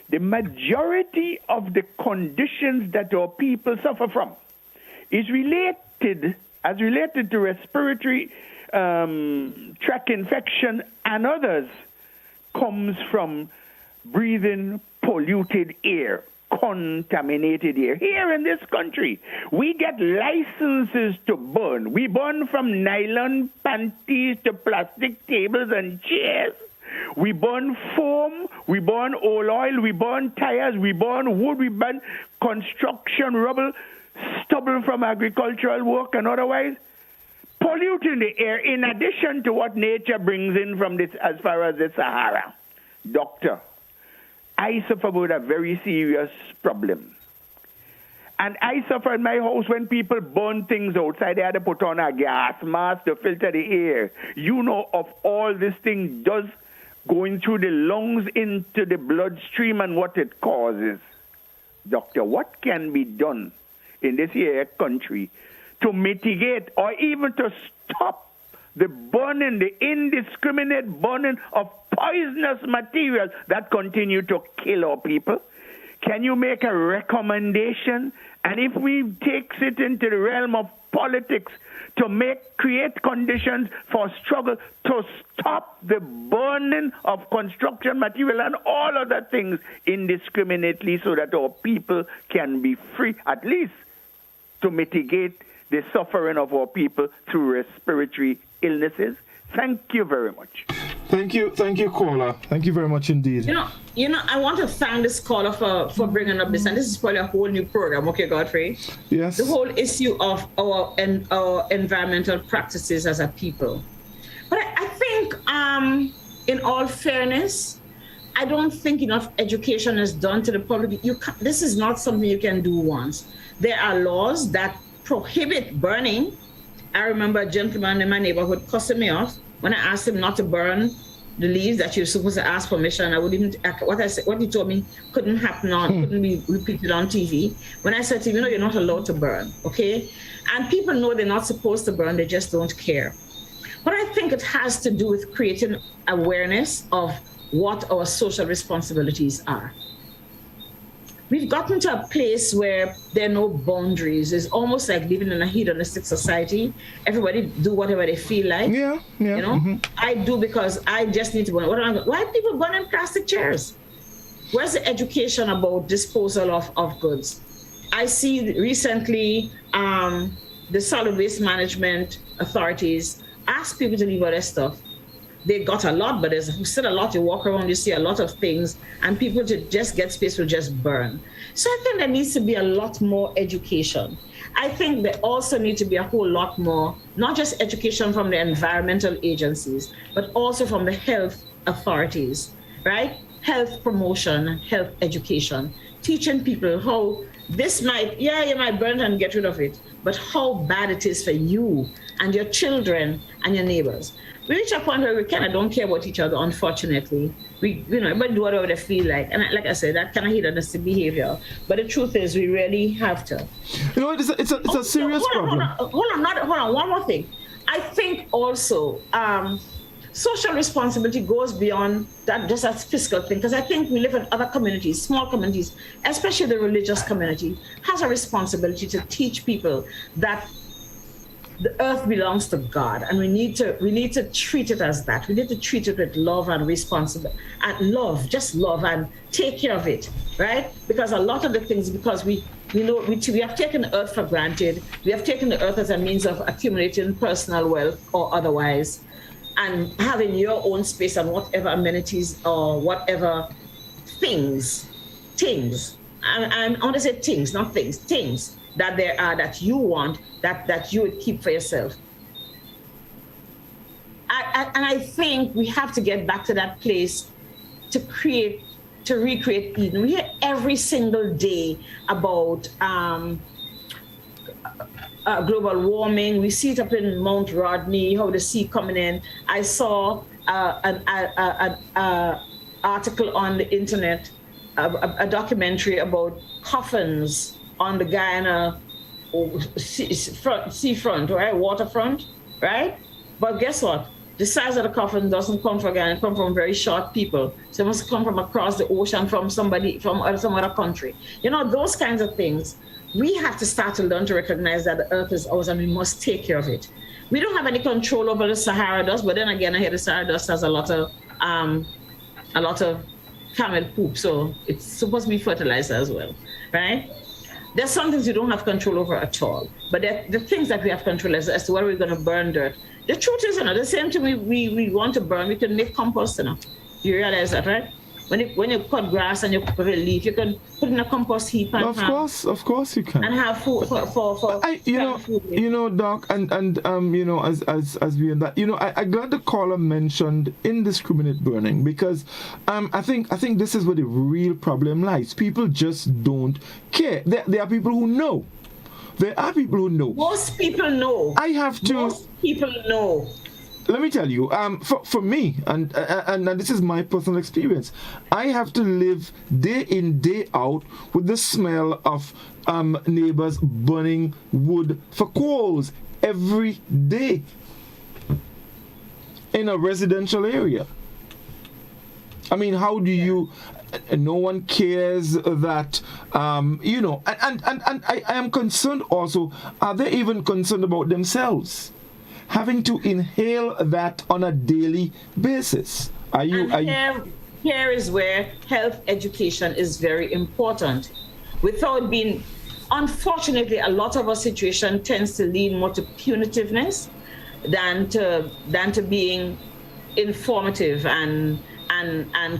the majority of the conditions that our people suffer from is related to respiratory tract infection and others, comes from breathing polluted air, contaminated air. Here in this country, we get licenses to burn. We burn from nylon panties to plastic tables and chairs. We burn foam, we burn oil, we burn tires, we burn wood, we burn construction rubble, stubble from agricultural work and otherwise, polluting the air in addition to what nature brings in from this as far as the Sahara. Doctor, I suffer with a very serious problem. And I suffer in my house when people burn things outside. They had to put on a gas mask to filter the air. You know of all this thing does going through the lungs into the bloodstream and what it causes. Doctor, what can be done in this here country to mitigate or even to stop the burning, the indiscriminate burning of poisonous materials that continue to kill our people? Can you make a recommendation? And if we take it into the realm of politics, to create conditions for struggle to stop the burning of construction material and all other things indiscriminately so that our people can be free, at least to mitigate the suffering of our people through respiratory illnesses. Thank you very much. Thank you, caller. Thank you very much indeed. You know, I want to thank this caller for bringing up this, and this is probably a whole new program, okay, Godfrey? Yes. The whole issue of our environmental practices as a people. But I think, in all fairness, I don't think enough education is done to the public. This is not something you can do once. There are laws that prohibit burning. I remember a gentleman in my neighborhood cussing me off when I asked him not to burn the leaves, that you're supposed to ask permission. I wouldn't even, what he told me couldn't happen couldn't be repeated on TV. When I said to him, you're not allowed to burn, okay? And people know they're not supposed to burn, they just don't care. But I think it has to do with creating awareness of what our social responsibilities are. We've gotten to a place where there are no boundaries. It's almost like living in a hedonistic society. Everybody do whatever they feel like. Yeah. You know, I do because I just need to burn. Why are people burning plastic chairs? Where's the education about disposal of goods? I see recently the solid waste management authorities ask people to leave all their stuff. They got a lot, but there's still a lot. You walk around, you see a lot of things, and people to just get space will just burn. So I think there needs to be a lot more education. I think there also needs to be a whole lot more, not just education from the environmental agencies, but also from the health authorities, right? Health promotion, health education, teaching people how this might, you might burn and get rid of it, but how bad it is for you and your children and your neighbors. We reach a point where we kind of don't care about each other, unfortunately. Everybody do whatever they feel like. And like I said, that kind of hedonistic behavior. But the truth is, we really have to. It's a serious problem. Hold on, one more thing. I think also social responsibility goes beyond that, just as fiscal thing, because I think we live in other communities, small communities, especially the religious community, has a responsibility to teach people that the earth belongs to God, and we need to treat it as that. We need to treat it with love and responsibility, and just love, and take care of it, right? Because a lot of the things, because we have taken the earth for granted. We have taken the earth as a means of accumulating personal wealth or otherwise, and having your own space and whatever amenities or whatever things. I want to say things, not things. Things that there are that you want, that you would keep for yourself. And I think we have to get back to that place to recreate Eden. We hear every single day about global warming. We see it up in Mount Rodney, how the sea coming in. I saw an article on the internet, a documentary about coffins on the Guyana seafront, right? Waterfront, right? But guess what? The size of the coffin doesn't come from Guyana, it comes from very short people. So it must come from across the ocean, from somebody, from some other country. Those kinds of things. We have to start to learn to recognize that the earth is ours and we must take care of it. We don't have any control over the Sahara dust, but then again, I hear the Sahara dust has a lot of camel poop, so it's supposed to be fertilizer as well, right? There's some things we don't have control over at all, but the things that we have control as to whether we're going to burn dirt. The truth is, the same thing we want to burn, we can make compost, You realize that, right? When you cut grass and you cut a leaf, you can put in a compost heap and of course you can. And have food for food. Doc, and as we in that, I glad the caller mentioned indiscriminate burning, because I think this is where the real problem lies. People just don't care. There are people who know. There are people who know. Most people know. Most people know. Let me tell you, for me, and this is my personal experience, I have to live day in, day out with the smell of neighbors burning wood for coals every day in a residential area. I mean, how do you... No one cares that, and I am concerned also, are they even concerned about themselves? Having to inhale that on a daily basis. Here is where health education is very important. Without being, unfortunately, a lot of our situation tends to lead more to punitiveness than to being informative and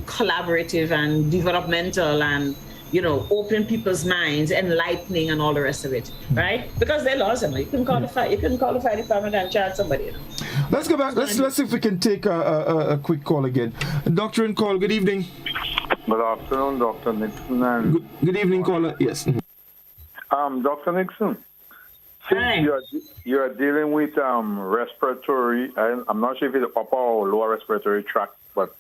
collaborative and developmental and opening people's minds, enlightening, and all the rest of it, right? Because they lost them. You couldn't call the fire department and charge somebody. Let's go back. Let's see if we can take a quick call again. Doctor in call. Good evening. Good afternoon, Dr. Nixon. Good evening, caller. Yes. Dr. Nixon. Since you are dealing with respiratory, I'm not sure if it's upper or lower respiratory tract, but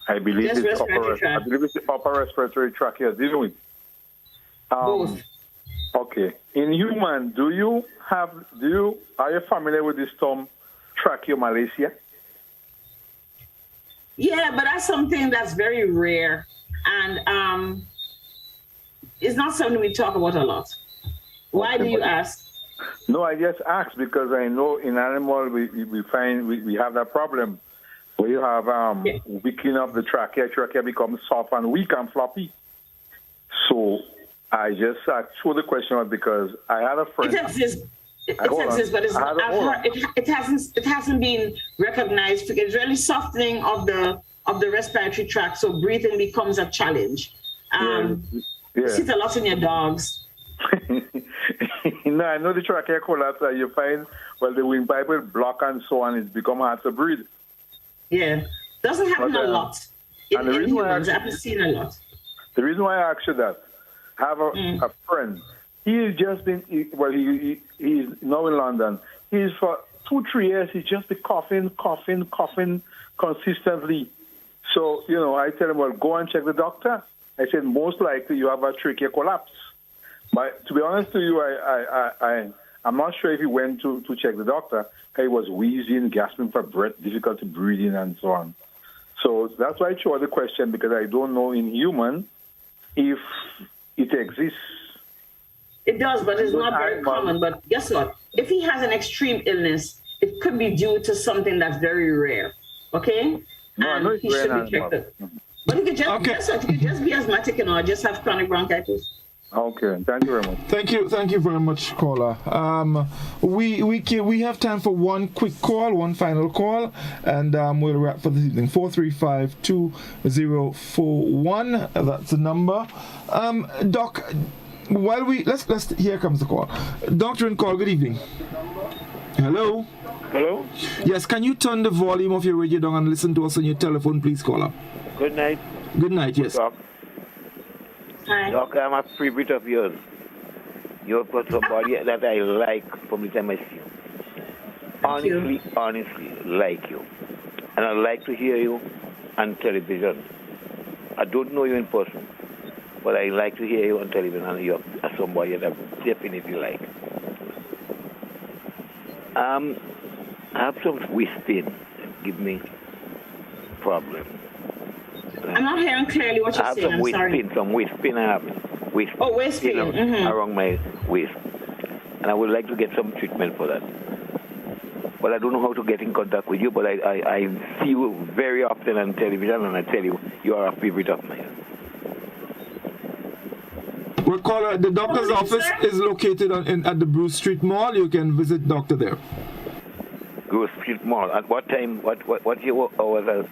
I believe it's the upper respiratory tract you're dealing with. Both. Okay. In human, are you familiar with this term tracheomalacia? Yeah, but that's something that's very rare, and it's not something we talk about a lot. Why do you ask? No, I just asked because I know in animal we find we have that problem where you have weakening of the trachea becomes soft and weak and floppy. So I just threw the question out because I had a friend. It exists, but it hasn't been recognized. It's really softening of the respiratory tract, so breathing becomes a challenge. You see it a lot in your dogs. No, I know the trachea collapse. You find the windpipe will block and so on. It's become hard to breathe. Yeah, doesn't happen a lot. In humans, I've seen a lot. The reason why I asked you that, I have a friend. He's just been he's now in London. He's for 2-3 years. He's just been coughing consistently. So I tell him, well, go and check the doctor. I said most likely you have a trachea collapse. But to be honest to you, I'm not sure if he went to check the doctor. He was wheezing, gasping for breath, difficulty breathing, and so on. So that's why I chose the question, because I don't know in human if it exists. It does, but it's not very common. But guess what? If he has an extreme illness, it could be due to something that's very rare. Okay? No, I know it's he should be checked. But he could just be asthmatic or just have chronic bronchitis. Okay, thank you very much. Thank you very much, caller. We have time for one final call, and we'll wrap for this evening. 435-2041. That's the number. Doc, let's here comes the call. Doctor in call. Good evening. Hello. Hello. Yes, can you turn the volume of your radio down and listen to us on your telephone, please, caller? Good night. Good night. Yes. Doc. Hi. Doc, I'm a favorite of yours. You're somebody that I like from the time I see you. Honestly, like you. And I like to hear you on television. I don't know you in person, but I like to hear you on television, and you're somebody that I definitely like. I have some waist pain. Give me problem. I'm not hearing clearly what you're saying. I have some waist pain. I have waist pain around my waist, and I would like to get some treatment for that. But I don't know how to get in contact with you. But I see you very often on television, and I tell you, you are a favorite of mine. Well, caller, the doctor's office is located at the Bruce Street Mall. You can visit doctor there. Bruce Street Mall. At what time? What your hours are?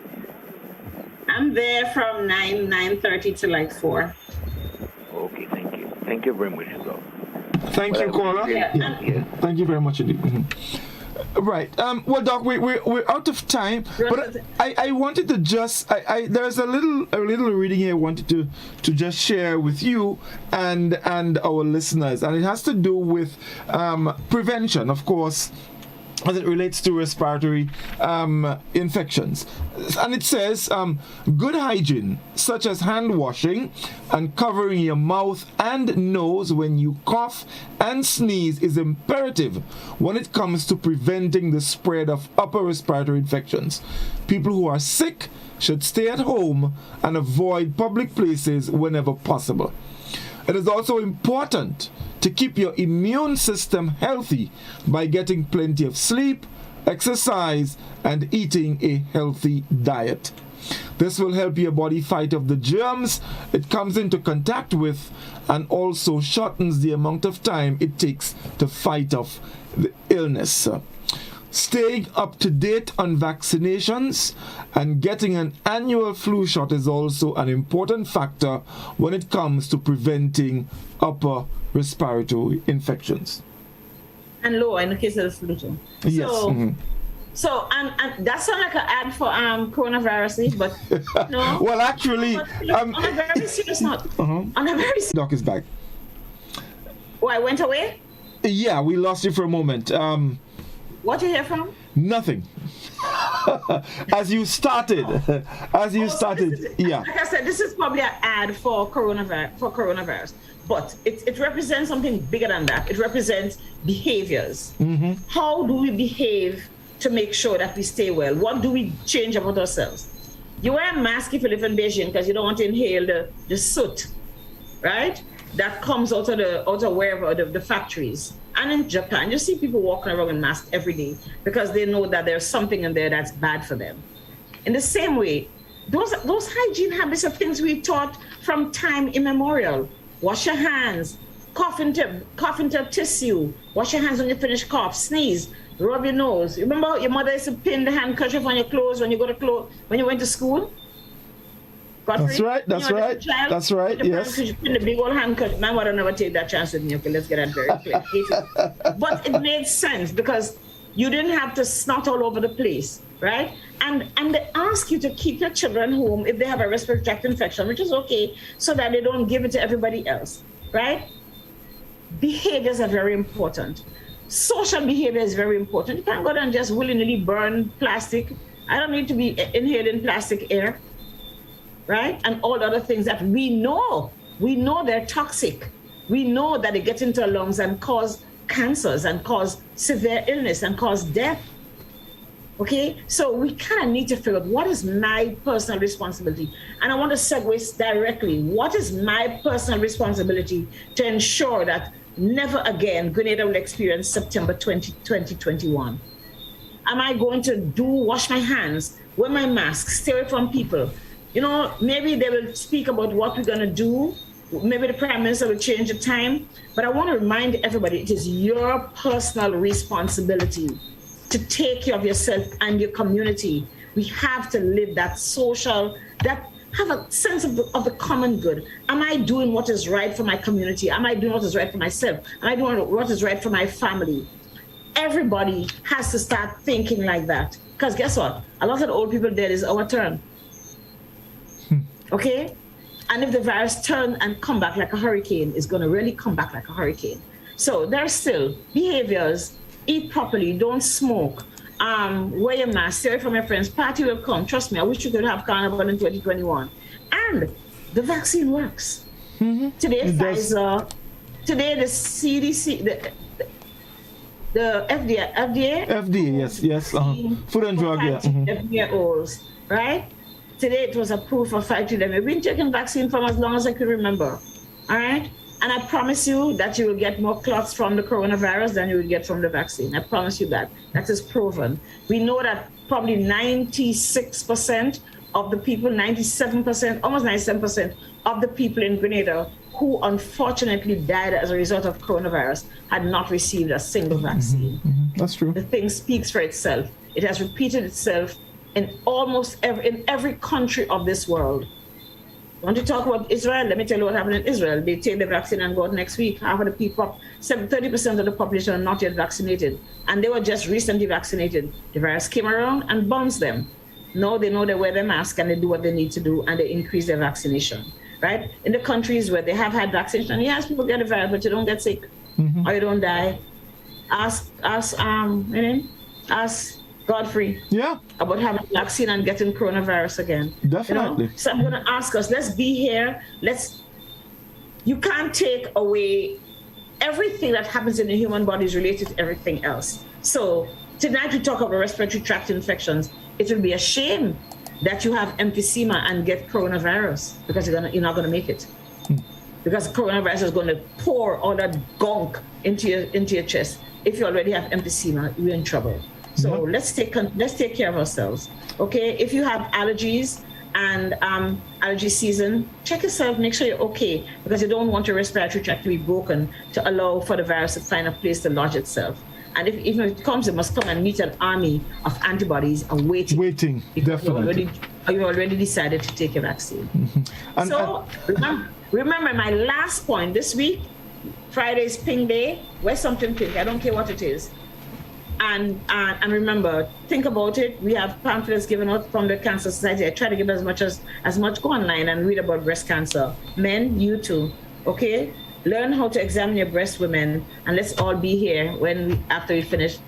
I'm there from 9:30 to like 4. Okay, thank you. Thank you very much, Doc. Thank you, caller. Yeah. Thank you very much indeed. Right. Well, Doc, we're out of time, but I wanted to just there's a little reading here I wanted to just share with you and our listeners, and it has to do with prevention, of course, as it relates to respiratory infections. And it says, good hygiene, such as hand washing and covering your mouth and nose when you cough and sneeze, is imperative when it comes to preventing the spread of upper respiratory infections. People who are sick should stay at home and avoid public places whenever possible. It is also important to keep your immune system healthy by getting plenty of sleep, exercise, and eating a healthy diet. This will help your body fight off the germs it comes into contact with, and also shortens the amount of time it takes to fight off the illness. Staying up to date on vaccinations and getting an annual flu shot is also an important factor when it comes to preventing upper respiratory infections. And lower in the case of the flu too. Yes. So, and that sounds like an ad for coronavirus, but no. Well, actually, on a very serious note. On a very serious. Doc is back. Oh, I went away? Yeah, we lost you for a moment. What you hear from? Nothing. As you started, yeah. Like I said, this is probably an ad for coronavirus, but it represents something bigger than that. It represents behaviors. How do we behave to make sure that we stay well? What do we change about ourselves? You wear a mask if you live in Beijing because you don't want to inhale the soot, right? That comes out of wherever the factories. And in Japan, you see people walking around in masks every day because they know that there's something in there that's bad for them. In the same way, those hygiene habits are things we taught from time immemorial. Wash your hands, cough into tissue, wash your hands when you finish cough, sneeze, rub your nose. Remember your mother used to pin the handkerchief on your clothes when you went to school? Godfrey? That's right, yes. You pin the big old handkerchief. My mother never take that chance with me. Okay, let's get that very clear. But it made sense because you didn't have to snot all over the place, right? And they ask you to keep your children home if they have a respiratory tract infection, which is okay, so that they don't give it to everybody else, right? Behaviors are very important. Social behavior is very important. You can't go down and just willy-nilly burn plastic. I don't need to be inhaling plastic air, right? And all other things that we know they're toxic. We know that they get into our lungs and cause cancers and cause severe illness and cause death. Okay, so we kind of need to figure out what is my personal responsibility. And I want to segue directly. What is my personal responsibility to ensure that never again Grenada will experience September 2021? Am I going to wash my hands, wear my mask, stay away from people? You know, maybe they will speak about what we're going to do. Maybe the Prime Minister will change the time. But I want to remind everybody, it is your personal responsibility to take care of yourself and your community. We have to live that social, that have a sense of the common good. Am I doing what is right for my community? Am I doing what is right for myself? Am I doing what is right for my family? Everybody has to start thinking like that. Because guess what? A lot of the old people dead is our turn. Okay? And if the virus turn and come back like a hurricane, it's going to really come back like a hurricane. So there's still behaviors. Eat properly, don't smoke, wear your mask, stay away from your friends. Party will come. Trust me, I wish you could have Carnival in 2021. And the vaccine works. Today, Pfizer, today the CDC, the FDA, yes, Food and Drug, yeah. FDA's, right? Today it was approved for 5 to them. We've been taking vaccine from as long as I could remember, all right? And I promise you that you will get more clots from the coronavirus than you will get from the vaccine. I promise you that. That is proven. We know that probably 96% of the people, 97%, almost 97% of the people in Grenada who unfortunately died as a result of coronavirus had not received a single vaccine. That's true. The thing speaks for itself. It has repeated itself in every country of this world. Want to talk about Israel? Let me tell you what happened in Israel. They take the vaccine and go out next week. Half of the people, 30% of the population are not yet vaccinated. And they were just recently vaccinated. The virus came around and bombs them. No, they know they wear their mask and they do what they need to do and they increase their vaccination, right? In the countries where they have had vaccination, yes, people get the virus, but you don't get sick or you don't die. Ask Godfrey about having a vaccine and getting coronavirus again. Definitely. You know? So I'm going to ask us, let's be here. You can't take away everything that happens in the human body is related to everything else. So tonight we talk about respiratory tract infections. It will be a shame that you have emphysema and get coronavirus because you're not going to make it. Because coronavirus is going to pour all that gunk into your chest. If you already have emphysema, you're in trouble. So let's take care of ourselves, okay? If you have allergies and allergy season, check yourself, make sure you're okay, because you don't want your respiratory tract to be broken to allow for the virus to find a place to lodge itself. And if it comes, it must come and meet an army of antibodies and waiting. Waiting, definitely. You already decided to take a vaccine. Remember my last point this week, Friday is Pink Day. Wear something pink. I don't care what it is. And remember, think about it. We have pamphlets given out from the Cancer Society. I try to give as much. Go online and read about breast cancer. Men, you too. Okay? Learn how to examine your breast, women, and let's all be here after we finish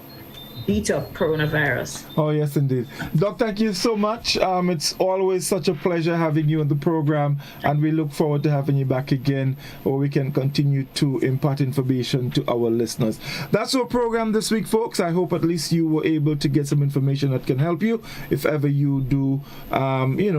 beat up coronavirus. Oh, yes, indeed. Doc, thank you so much. It's always such a pleasure having you on the program, and we look forward to having you back again where we can continue to impart information to our listeners. That's our program this week, folks. I hope at least you were able to get some information that can help you if ever you do,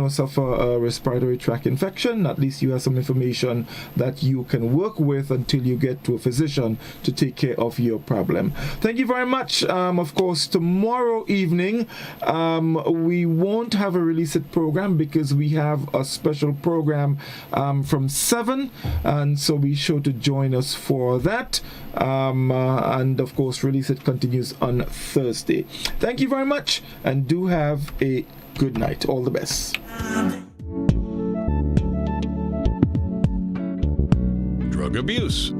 suffer a respiratory tract infection. At least you have some information that you can work with until you get to a physician to take care of your problem. Thank you very much. Of course, tomorrow evening, we won't have a Release It program because we have a special program from 7, and so be sure to join us for that. And of course, Release It continues on Thursday. Thank you very much, and do have a good night. All the best. Drug abuse.